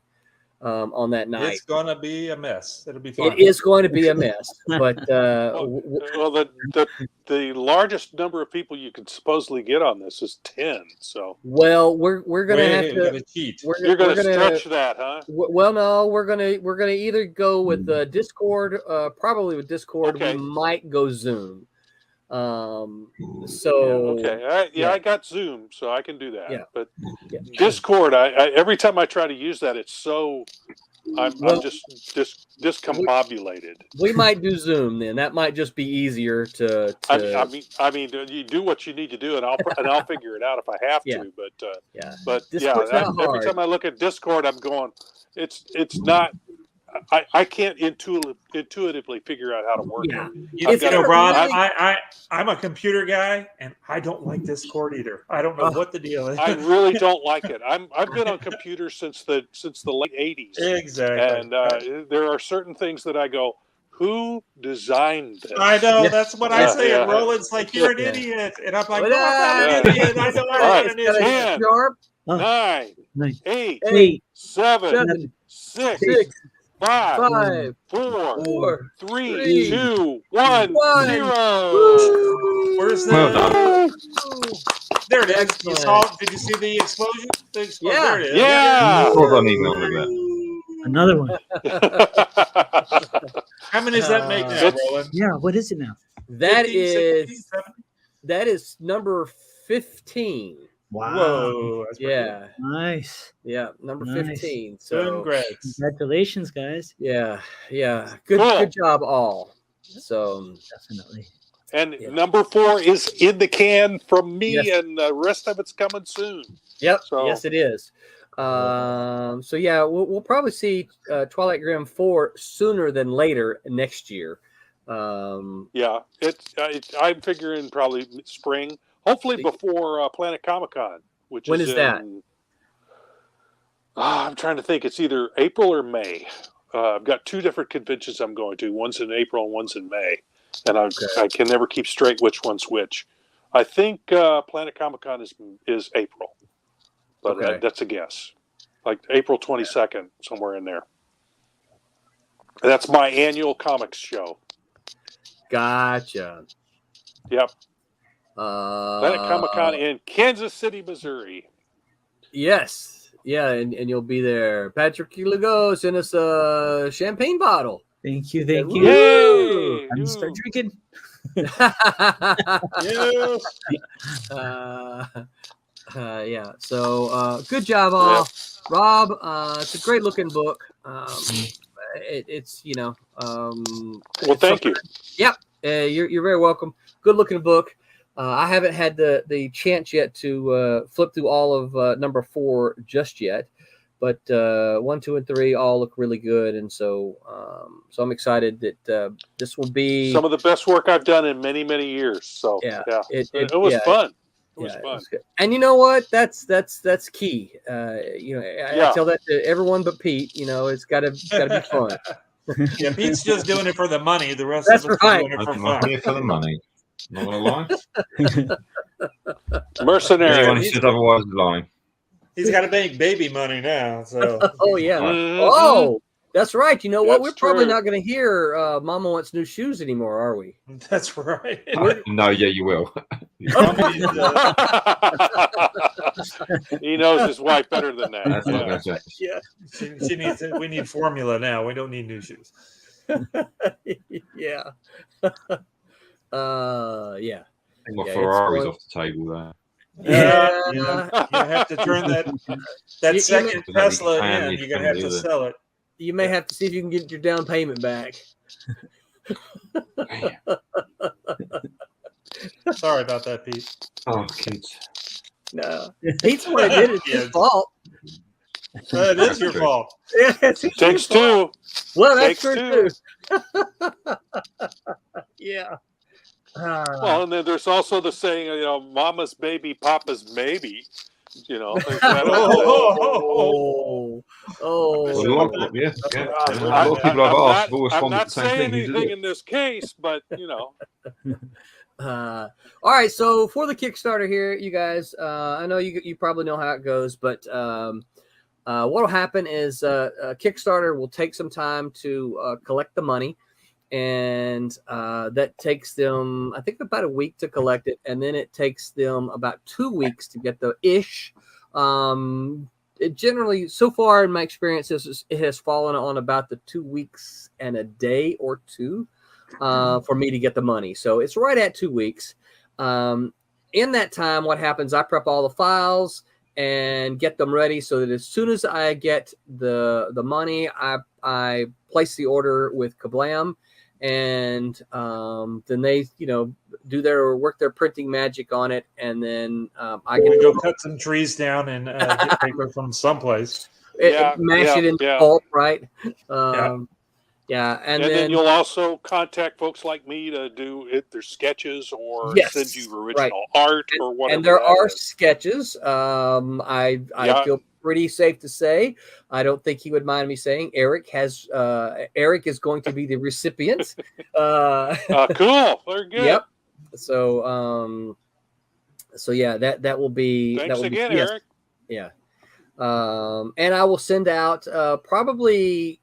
on that night. It's gonna be a mess. It'll be fun. It is going to be a mess, but well, the largest number of people you can supposedly get on this is 10. So well, we're gonna have to. You're gonna cheat. You're gonna stretch that, huh? Well, no, we're gonna either go with Discord, probably with Discord. Okay. We might go Zoom. So okay, all right. Yeah, I got Zoom, so I can do that. Yeah. But Discord, I every time I try to use that, it's so I'm just discombobulated. We might do Zoom then. That might just be easier to. I mean, you do what you need to do, and I'll figure it out if I have to. But every time I look at Discord, I'm going, it's not. I can't intuitively figure out how to work it. Rob, I'm a computer guy, and I don't like Discord either. I don't know what the deal is. I really don't like it. I've been on computers since the late 80s. Exactly. And there are certain things that I go, who designed this? I know, that's what I say. And Roland's like, you're an idiot. And I'm like, no, I'm not an idiot. I know I'm not an idiot. 10, 9, 8, 7, 6, 5, 4, 3, 2, 1, 0. Where's the? There it is. You saw? Did you see the explosion? Yeah. There it is. Yeah. Hold on, email me that. Another one. How many does that make now, Roland? Yeah, what is it now? That 15, is 16, that is number 15. Wow. Whoa. That's Yeah. Nice. Yeah, number Nice. 15. So Congrats. Congratulations, guys. yeah. Good job all. So Definitely. And number 4 is in the can from me, and the rest of it's coming soon. Yep. So, yes, it is. So yeah, we'll probably see Twilight Grimm 4 sooner than later next year. Yeah, I'm figuring probably spring, hopefully before Planet Comic-Con, which when is is that? I'm trying to think. It's either April or May. I've got 2 different conventions I'm going to. One's in April and one's in May, and I can never keep straight which one's which. I think Planet Comic-Con is April, but that's a guess. Like April 22nd, somewhere in there. That's my annual comics show. Gotcha. Yep. Planet Comic-Con in Kansas City, Missouri. Yes. Yeah, and you'll be there. Patrick Lugo sent us a champagne bottle. Thank you. Thank you. Yay! I'm start drinking. Yeah. So good job, all. Rob, it's a great looking book. It's well, thank you. Yep. You're very welcome. Good looking book. I haven't had the chance yet to flip through all of number 4 just yet, but 1, 2, and 3 all look really good, and so I'm excited that this will be some of the best work I've done in many, many years. So it was fun. It was fun. And you know what? That's key. I tell that to everyone but Pete. It's got to be fun. Yeah, Pete's just doing it for the money. The rest That's of us right. are doing it for fun. Here for the money. Not gonna lie. Mercenary. Anyone who says otherwise is lying. He's got to make baby money now. So. Oh yeah. Mm-hmm. Oh, that's right. You know what? That's We're probably true. not going to hear "Mama Wants New Shoes" anymore, are we? That's right. No, yeah, you will. He knows his wife better than that. That's not gonna change. Yeah. She needs it. We need formula now. We don't need new shoes. Yeah. Yeah. I think my Yeah, Ferrari's it's off the table there. Yeah. You have to turn that second Tesla in. You're gonna have to sell it. You may have to see if you can get your down payment back. Sorry about that, Pete. Oh, kids. No, Pete's the one that did it. It's his fault. It is your fault. Yeah, it's Takes 2. Well, that's Takes true 2. too. Yeah. Well, and then there's also the saying, "Mama's baby, Papa's maybe." Oh. Well, a lot of, yeah. A lot of people I've asked have always I'm responded not the same saying thing. anything in this case, but All right, so for the Kickstarter here, you guys, I know you probably know how it goes, but what will happen is Kickstarter will take some time to collect the money, and that takes them, I think, about a week to collect it, and then it takes them about 2 weeks to get the ish. It generally, so far in my experience, it has fallen on about the 2 weeks and a day or two for me to get the money. So it's right at 2 weeks. In that time, what happens, I prep all the files and get them ready so that as soon as I get the money, I place the order with Kablam, and then they, do work their printing magic on it, and then I can go cut some trees down and get paper from someplace. Mash it into pulp, right? And then you'll also contact folks like me to do their sketches or send you original art or whatever. And there are sketches. I feel pretty safe to say, I don't think he would mind me saying, Eric is going to be the recipient. Cool. Very good. Yep. So that will be. Thanks again, Eric. Yeah. And I will send out probably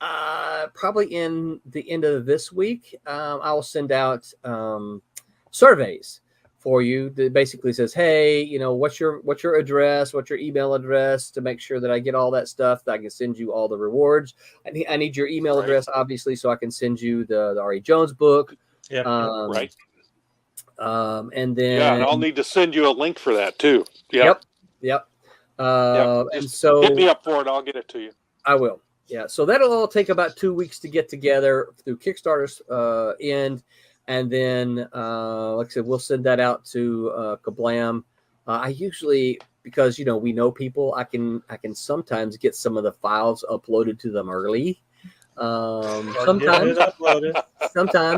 in the end of this week, I will send out surveys for you that basically says, hey, what's your address, what's your email address, to make sure that I get all that stuff, that I can send you all the rewards. I need your email address, obviously, so I can send you the R.E. Jones book. Yep. Right. And then and I'll need to send you a link for that too. Yep. And so hit me up for it. I'll get it to you. I will. Yeah. So that'll all take about 2 weeks to get together through Kickstarter's end. And then, like I said, we'll send that out to Kablam. I usually, because, we know people, I can sometimes get some of the files uploaded to them early. Sometimes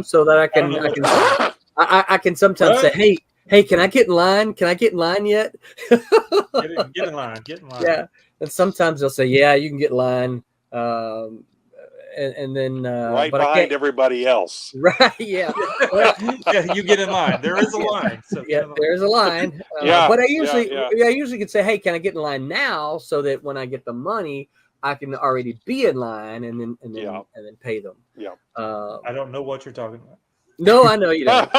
so that I can sometimes say, hey, can I get in line? Can I get in line yet? Get in line. Yeah. And sometimes they'll say, yeah, you can get in line. And then right behind everybody else. Right. Yeah. You get in line. There is a line. So there's a line. But I usually can say, hey, can I get in line now, so that when I get the money, I can already be in line and then pay them. Yeah. I don't know what you're talking about. No, I know you don't.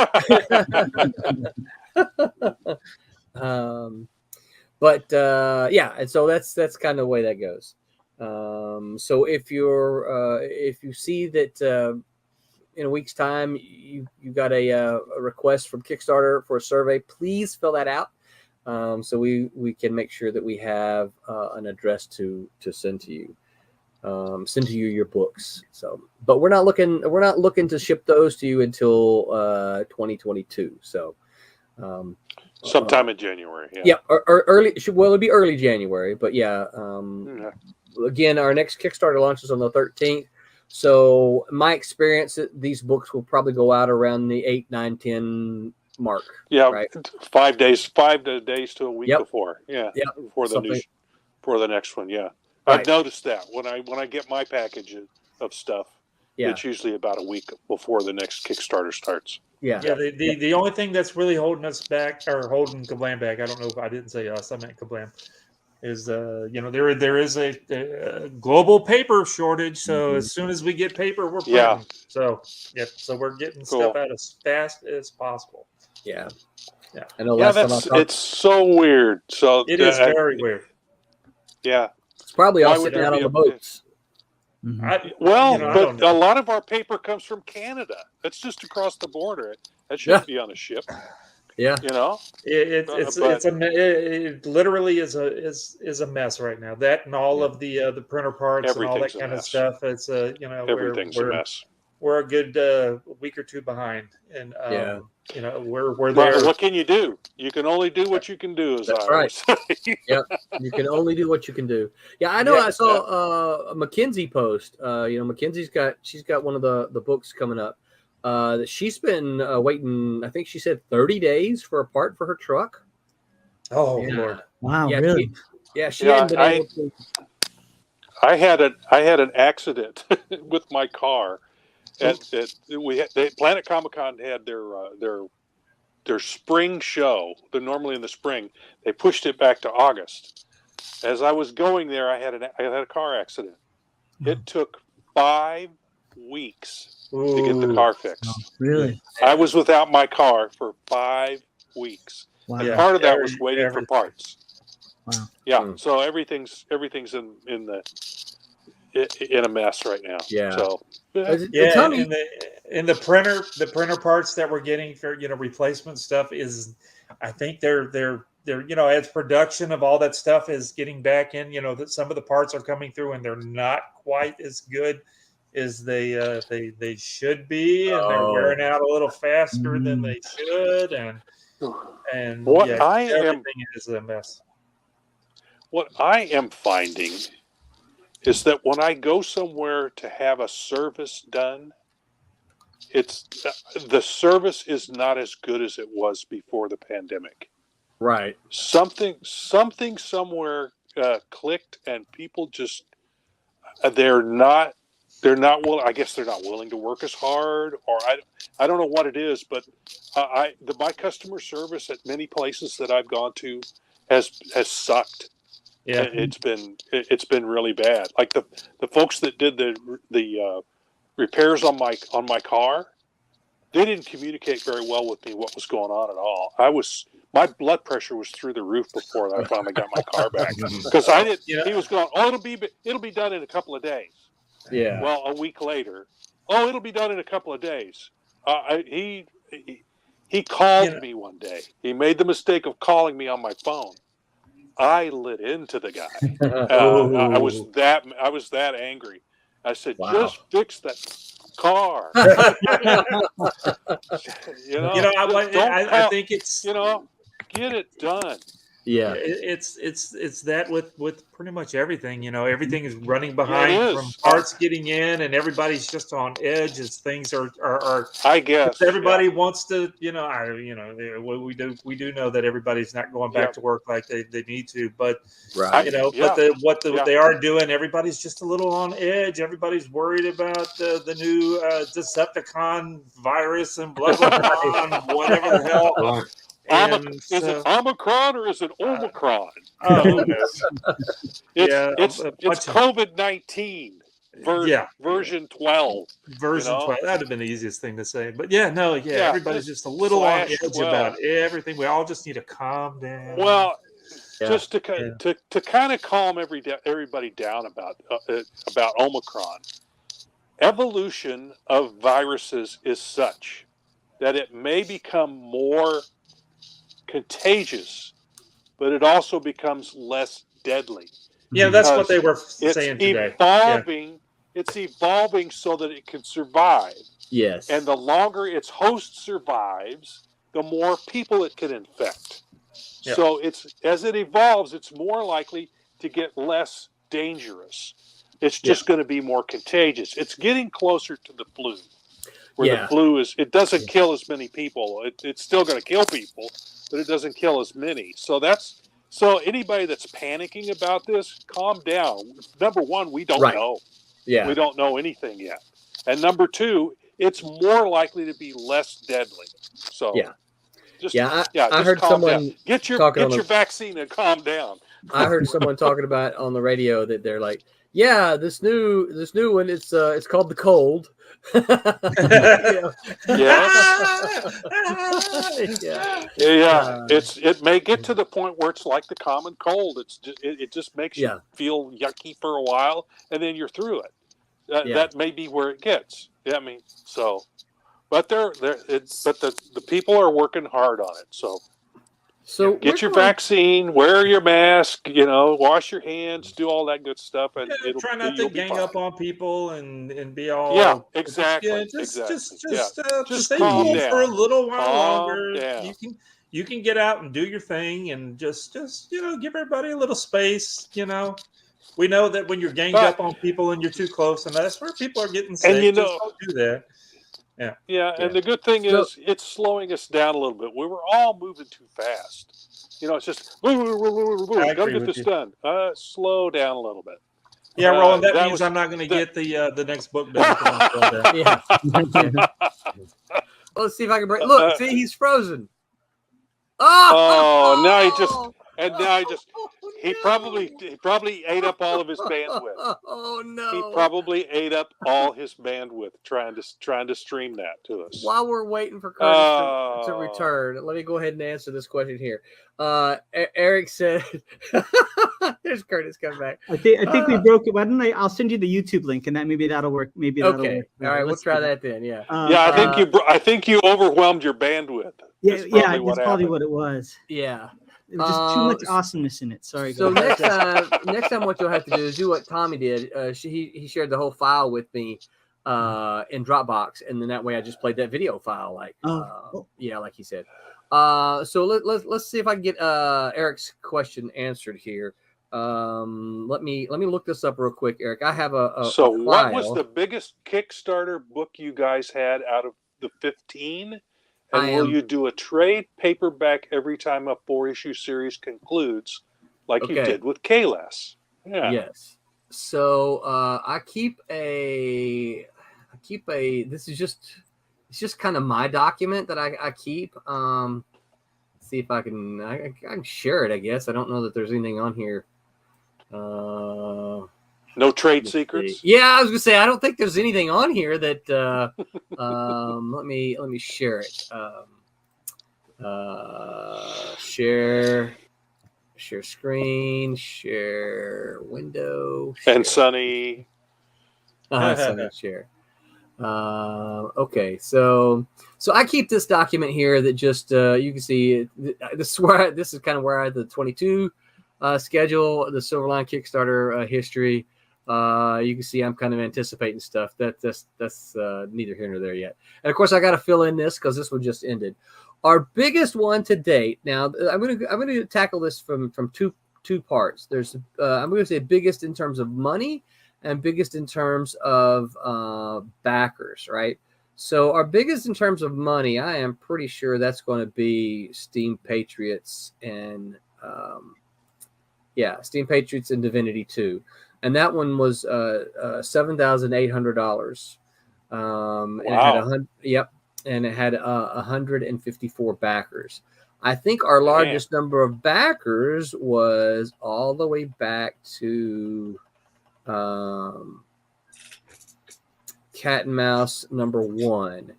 And so that's kind of the way that goes. So if you see that in a week's time you got a request from Kickstarter for a survey, please fill that out, so we can make sure that we have an address to send to you. Send to you your books. So, but we're not looking to ship those to you until 2022. So, sometime in January. Or early. Well, it'll be early January, but again, our next Kickstarter launches on the 13th. So, my experience, these books will probably go out around the 8, 9, 10 mark. Yeah, right? 5 days to a week before. Yeah, before the next one. Yeah. Right. I've noticed that when I get my package of stuff, it's usually about a week before the next Kickstarter starts. Yeah. The only thing that's really holding us back, or holding Kablam back, I don't know if I didn't say us, I meant Kablam, is there is a global paper shortage. So as soon as we get paper, we're printing. So we're getting stuff out as fast as possible. Yeah. Yeah. It's so weird. So it is very weird. Yeah. Probably all sitting out on the boats. But a lot of our paper comes from Canada. That's just across the border. That shouldn't be on a ship. Yeah, it literally is a mess right now. That and all of the printer parts and all that kind of stuff. It's everything's a mess. We're a good week or two behind, and we're there. What can you do? You can only do what you can do. That's right. You can only do what you can do. Yeah, I know. I saw a Mackenzie post. Mackenzie's got one of the books coming up. That she's been waiting. I think she said 30 days for a part for her truck. Oh Lord! Wow, really? She hadn't been able to. I had an accident with my car. Planet Comic-Con had their spring show. They're normally in the spring. They pushed it back to August. as I was going there, I had a car accident. It took 5 weeks to get the car fixed. Really? I was without my car for 5 weeks. Wow. And Yeah. part of that was waiting for parts. Wow. Yeah. So everything's in a mess right now. Yeah. So Yeah, and the printer parts that we're getting for replacement stuff is, I think they're as production of all that stuff is getting back in, that some of the parts are coming through and they're not quite as good as they should be, and they're wearing out a little faster than they should, and everything is a mess. What I am finding is that when I go somewhere to have a service done, the service is not as good as it was before the pandemic. Right. Something somewhere clicked, and people just they're not willing. I guess they're not willing to work as hard, or I don't know what it is, but my customer service at many places that I've gone to has sucked. Yeah, it's been really bad. Like the folks that did the repairs on my car, they didn't communicate very well with me what was going on at all. My blood pressure was through the roof before I finally got my car back, because I didn't. He was going, it'll be done in a couple of days. Yeah. Well, a week later, it'll be done in a couple of days. He called me one day. He made the mistake of calling me on my phone. I lit into the guy. I was that angry. I said, just fix that car. I think it's get it done. Yeah, it's that with pretty much everything. Everything is running behind from parts getting in, and everybody's just on edge as things are. I guess everybody wants to. We do know that everybody's not going back to work like they need to, but what they are doing, everybody's just a little on edge. Everybody's worried about the new Decepticon virus and blah blah blah, whatever the hell. Is it Omicron or is it Omicron? It's COVID-19 version 12. Version 12. That would have been the easiest thing to say. But everybody's just a little on edge about everything. We all just need to calm down. Well, just to kind of calm everybody down about Omicron. Evolution of viruses is such that it may become more contagious, but it also becomes less deadly. Yeah, that's what they were saying today. It's evolving so that it can survive. Yes. And the longer its host survives, the more people it can infect. Yeah. So as it evolves, it's more likely to get less dangerous. It's just going to be more contagious. It's getting closer to the flu. Where the flu it doesn't kill as many people. It's still going to kill people, but it doesn't kill as many. So anybody that's panicking about this, calm down. Number one, we don't know. Yeah. We don't know anything yet. And number two, it's more likely to be less deadly. So I heard someone down. Get your vaccine and calm down. I heard someone talking about on the radio that they're like, this new one, it's called the cold. It may get to the point where it's like the common cold. It just makes you feel yucky for a while, and then you're through it. That may be where it gets. Yeah, I mean, but the people are working hard on it. So get your vaccine, wear your mask, wash your hands, do all that good stuff, and try not to gang up on people and be all exactly. Just stay cool for a little while longer. You can get out and do your thing and just give everybody a little space. We know that when you're ganged up on people and you're too close, and that's where people are getting sick. And just don't do that. And the good thing is it's slowing us down a little bit. We were all moving too fast. It's just gotta get this done. Slow down a little bit. Yeah, Roland, that means I'm not going to get the next book done. Let's see if I can break. Look, see, he's frozen. Now He probably ate up all of his bandwidth. Oh no! He probably ate up all his bandwidth trying to stream that to us. While we're waiting for Curtis to return, let me go ahead and answer this question here. Eric said, "There's Curtis coming back." I think we broke it. Why don't I'll send you the YouTube link, and maybe that'll work. Maybe that'll work. All right, we'll try that then. Yeah. I think you overwhelmed your bandwidth. That's probably what it was. Yeah. It was just too much awesomeness in it. Sorry. So next time, what you'll have to do is do what Tommy did. He shared the whole file with me in Dropbox, and then that way I just played that video file, like he said. So let's see if I can get Eric's question answered here. Let me look this up real quick, Eric. I have a what was the biggest Kickstarter book you guys had out of the 15? And will you do a trade paperback every time a 4-issue series concludes, like you did with Kalas? Yeah. Yes. So I keep a. This is just kind of my document that I keep. See if I can share it. I guess I don't know that there's anything on here. No trade secrets. Yeah, I was gonna say I don't think there's anything on here that. Let me share it. Share screen, share window, and Sunny. Sunny share. Okay, so I keep this document here that just you can see. This is kind of where I had the 22 schedule, the Silverline Kickstarter history. You can see I'm kind of anticipating stuff. That's neither here nor there yet. And of course, I got to fill in this because this one just ended. Our biggest one to date. Now, I'm gonna tackle this from two parts. There's I'm going to say biggest in terms of money and biggest in terms of backers, right? So our biggest in terms of money, I am pretty sure that's going to be Steam Patriots and Steam Patriots and Divinity 2. And that one was $7,800. And it had 154 backers. I think our largest number of backers was all the way back to Cat and Mouse number 1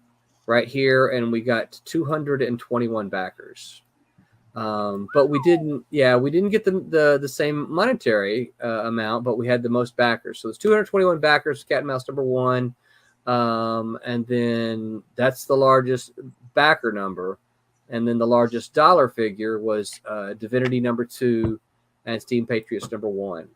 right here, and we got 221 backers. But we didn't get the same monetary amount, but we had the most backers. So it's 221 backers, Cat and Mouse number 1. And then that's the largest backer number. And then the largest dollar figure was Divinity number 2 and Steam Patriots number 1.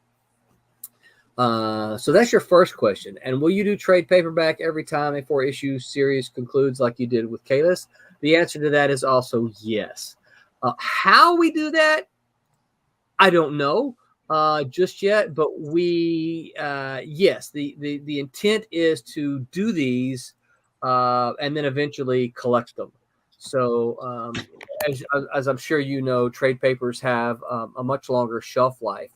So that's your first question. And will you do trade paperback every time a 4-issue series concludes like you did with Kalas? The answer to that is also yes. How we do that, I don't know just yet, but we, yes, the intent is to do these and then eventually collect them. So as I'm sure you know, trade papers have a much longer shelf life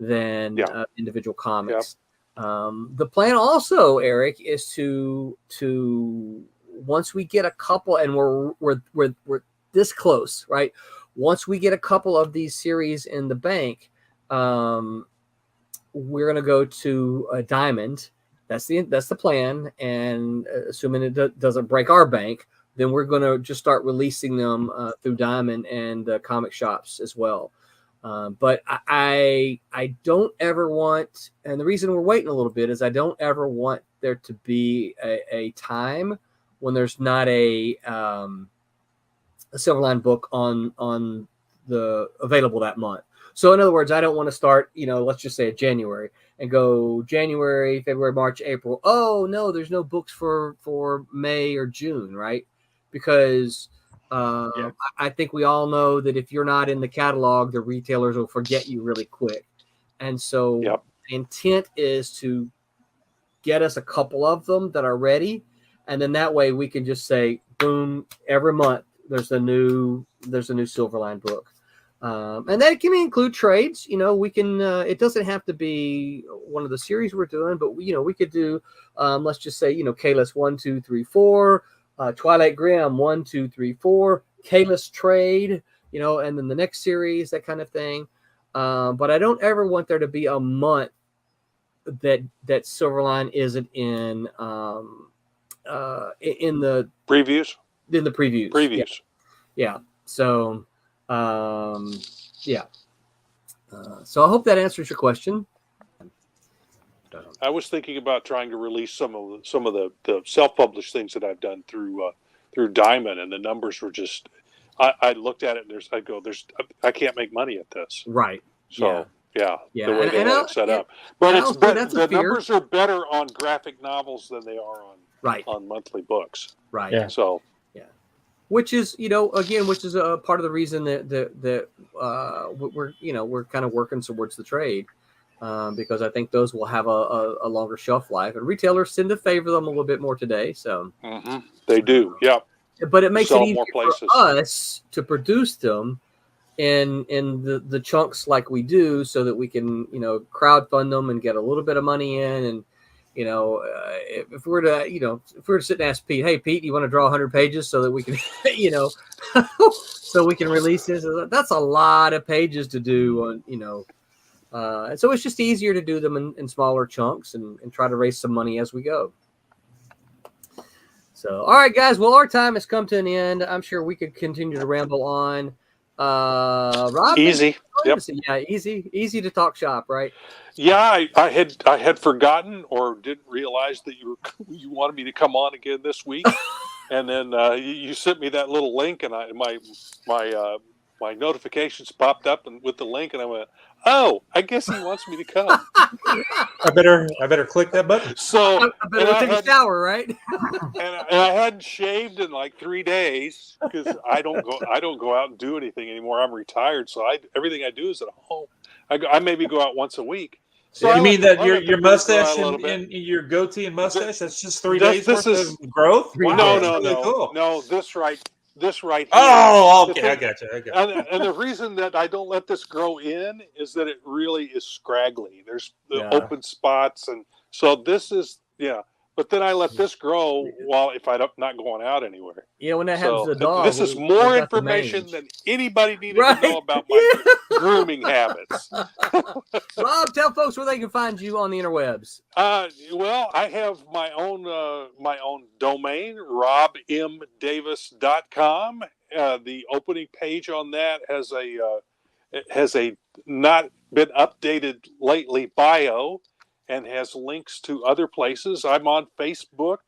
than individual comics. The plan also, Eric, is to once we get a couple, and we're this close, right? Once we get a couple of these series in the bank, we're going to go to a Diamond. That's the plan. And assuming it doesn't break our bank, then we're going to just start releasing them through Diamond and comic shops as well. But I don't ever want, and the reason we're waiting a little bit is I don't ever want there to be a time when there's not a Silverline book on the available that month. So in other words, I don't want to start, let's just say January and go January, February, March, April. Oh no, there's no books for May or June, right? Because I think we all know that if you're not in the catalog, the retailers will forget you really quick. And so the intent is to get us a couple of them that are ready. And then that way we can just say, boom, every month there's a new Silverline book. And that can include trades. We can, it doesn't have to be one of the series we're doing, but we could do, let's just say, Kalas 1, 2, 3, 4, Twilight Grimm 1, 2, 3, 4, Kalas trade, and then the next series, that kind of thing. but I don't ever want there to be a month that Silverline isn't in the previews. In the previews. Previews. Yeah. So, so I hope that answers your question. I was thinking about trying to release some of the self-published things that I've done through Diamond, and the numbers were just. I looked at it and I can't make money at this. Right. So yeah. The way they have it set up, but the numbers are better on graphic novels than they are on monthly books. Right. Yeah. So. Which is, which is a part of the reason that we're kind of working towards the trade, because I think those will have a longer shelf life, and retailers tend to favor them a little bit more today. So they do, yeah. But it makes it easier for us to produce them in the chunks like we do, so that we can crowdfund them and get a little bit of money in. And if we were to sit and ask Pete, hey Pete, you want to draw 100 pages so that we can so we can release this? That's a lot of pages to do on and so it's just easier to do them in smaller chunks and try to raise some money as we go. So, all right, guys. Well, our time has come to an end. I'm sure we could continue to ramble on. Rob, easy. Yep. Yeah, easy to talk shop, right? Yeah, I had forgotten or didn't realize that you wanted me to come on again this week, and then you sent me that little link, and my notifications popped up and with the link, and I went, oh, I guess he wants me to come. I better click that button. So I better take a shower, right? and I hadn't shaved in like 3 days because I don't go out and do anything anymore. I'm retired, so everything I do is at home. I maybe go out once a week. So you mean that your mustache and your goatee and mustache? That's just 3 days worth of growth? Wow, no. This right here. Oh, okay, I got you. And the reason that I don't let this grow in is that it really is scraggly. There's the open spots, and so this is But then I let this grow if I'm not going out anywhere. Yeah, when that happens to the dog. This is more information than anybody needed to know about my grooming habits. Rob, tell folks where they can find you on the interwebs. Well, I have my own domain, robmdavis.com. The opening page on that has a not been updated lately bio, and has links to other places. I'm on Facebook.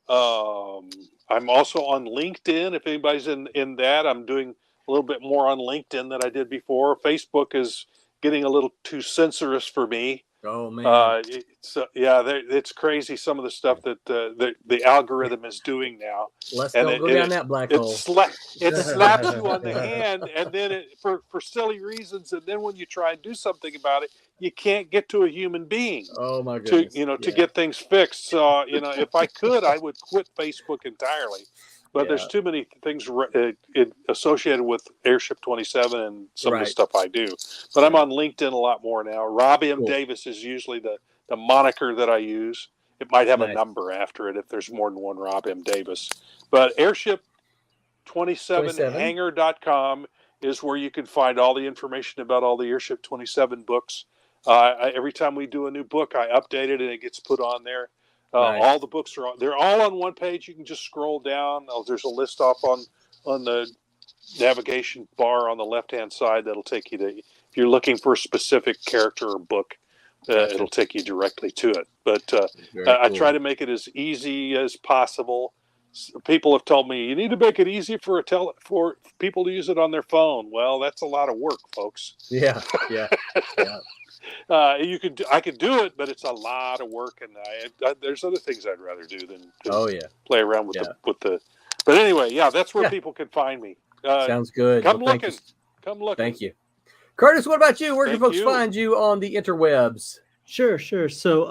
I'm also on LinkedIn. If anybody's in that, I'm doing a little bit more on LinkedIn than I did before. Facebook is getting a little too censorious for me. Oh man! It's crazy some of the stuff that the algorithm is doing now. Let's go down that black hole. It slaps you on the hand, and then for silly reasons. And then when you try and do something about it, you can't get to a human being. Oh my goodness! To get things fixed. So if I could, I would quit Facebook entirely. But there's too many things associated with Airship 27 and some of the stuff I do. But I'm on LinkedIn a lot more now. Rob M. Davis is usually the moniker that I use. It might have a number after it if there's more than one Rob M. Davis. But Airship27Hangar.com is where you can find all the information about all the Airship 27 books. Every time we do a new book, I update it and it gets put on there. All the books they're all on one page. You can just scroll down. There's a list off on the navigation bar on the left-hand side that'll take you to, if you're looking for a specific character or book, it'll take you directly to it. But I try to make it as easy as possible. People have told me you need to make it easy for people to use it on their phone. Well, that's a lot of work, folks. Yeah. I could do it, but it's a lot of work, and there's other things I'd rather do than play around with the. But anyway, that's where people can find me. Sounds good. Come looking. Thank you, Kurtis. What about you? Where can folks find you on the interwebs? Sure. So,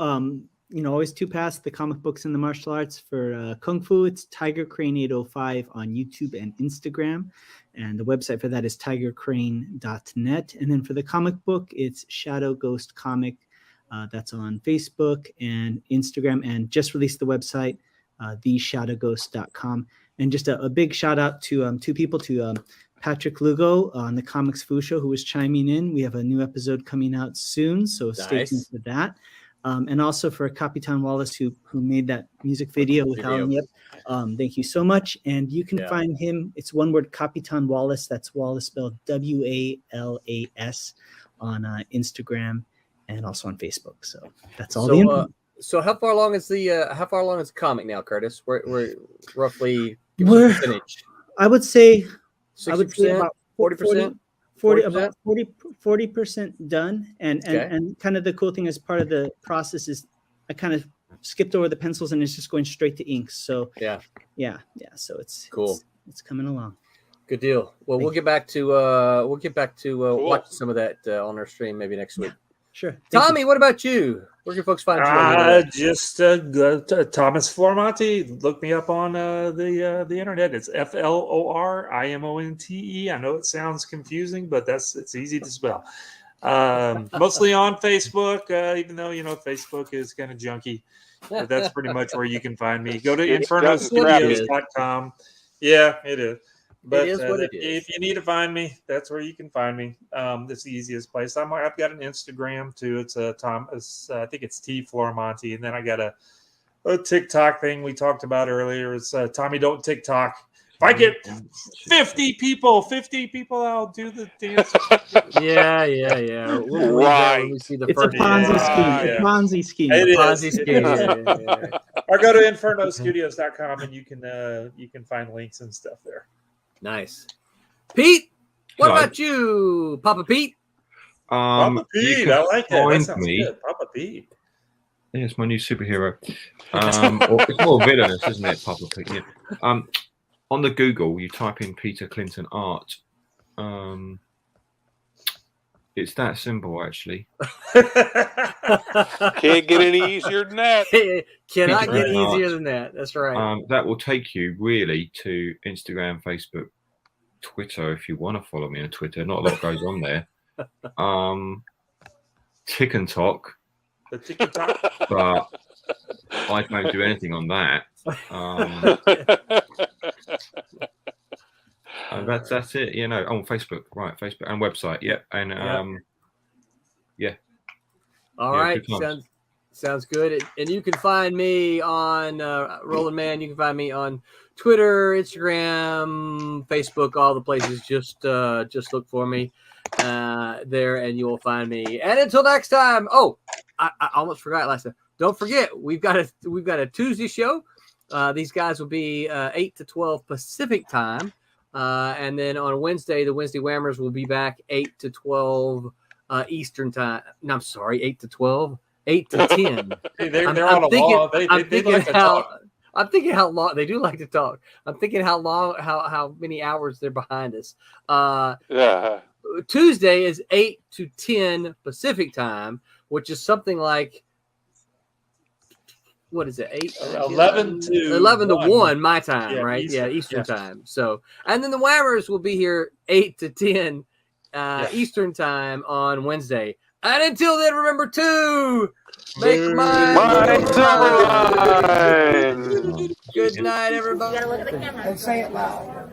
always to pass the comic books and the martial arts. For Kung Fu, it's Tiger Crane 805 on YouTube and Instagram. And the website for that is tigercrane.net. And then for the comic book, it's Shadow Ghost Comic. That's on Facebook and Instagram, and just released the website, theshadowghost.com. And just a big shout out to two people, to Patrick Lugo on the Comics Foo Show, who was chiming in. We have a new episode coming out soon, so stay tuned for that. And also for Capitan Wallace, who made that music video with Alan Yep. Thank you so much. And you can find him. It's one word, Capitan Wallace. That's Wallace spelled WALAS on Instagram and also on Facebook. So that's all the info. So how far along is the comic now, Curtis? We're roughly finished. I would say 60%, about 40%. 40% done, and kind of the cool thing as part of the process is I kind of skipped over the pencils and it's just going straight to inks. So yeah. So it's cool. It's coming along. Good deal. Well, we'll get back to watching some of that on our stream maybe next week. Sure. Tommy, what about you? Where can folks find you? Just go to Thomas Flormonte. Look me up on the internet. It's FLORIMONTE. I know it sounds confusing, but it's easy to spell. Mostly on Facebook, even though Facebook is kind of junky. But that's pretty much where you can find me. Go to infernostudios.com. Yeah, it is. But if you need to find me, that's where you can find me. That's the easiest place. I've got an Instagram too. It's I think it's T Flormonte, and then I got a TikTok thing we talked about earlier. It's Tommy Don't TikTok. If I get 50 people, I'll do the dance. Yeah. Right. It's a Ponzi scheme. Yeah. Ponzi scheme. It is. Ponzi scheme. Yeah. Or go to infernostudios.com and you can find links and stuff there. Nice. Pete, what about you, Papa Pete? Papa Pete, I like that. That sounds good. Papa Pete. Yeah, it's my new superhero. It's more villainous, isn't it, Papa Pete? Yeah. On the Google, you type in Peter Clinton art. It's that simple, actually. Can't get any easier than that. Cannot get easier than that. That's right. That will take you really to Instagram, Facebook, Twitter, if you want to follow me on Twitter. Not a lot goes on there. Tick and Talk. The Tick and Talk. But I don't do anything on that. That's it, on Facebook, right? Facebook and website, and All right, sounds good. And you can find me on Roland Mann. You can find me on Twitter, Instagram, Facebook, all the places. Just look for me there, and you will find me. And until next time. Oh, I almost forgot last time. Don't forget, we've got a Tuesday show. These guys will be 8 to 12 Pacific time. And then on Wednesday, the Wednesday Whammers will be back 8 to 12 Eastern time. No, I'm sorry, 8 to 12, 8 to 10. They're on a wall. They like to talk. I'm thinking how long they do like to talk. I'm thinking how many hours they're behind us. Tuesday is 8 to 10 Pacific time, which is something like, what is it? 11 to 1 my time, right? Eastern, Eastern time. So, and then the Whammers will be here 8 to 10 Eastern time on Wednesday. And until then, remember to make mine. Good night, everybody. And say it loud.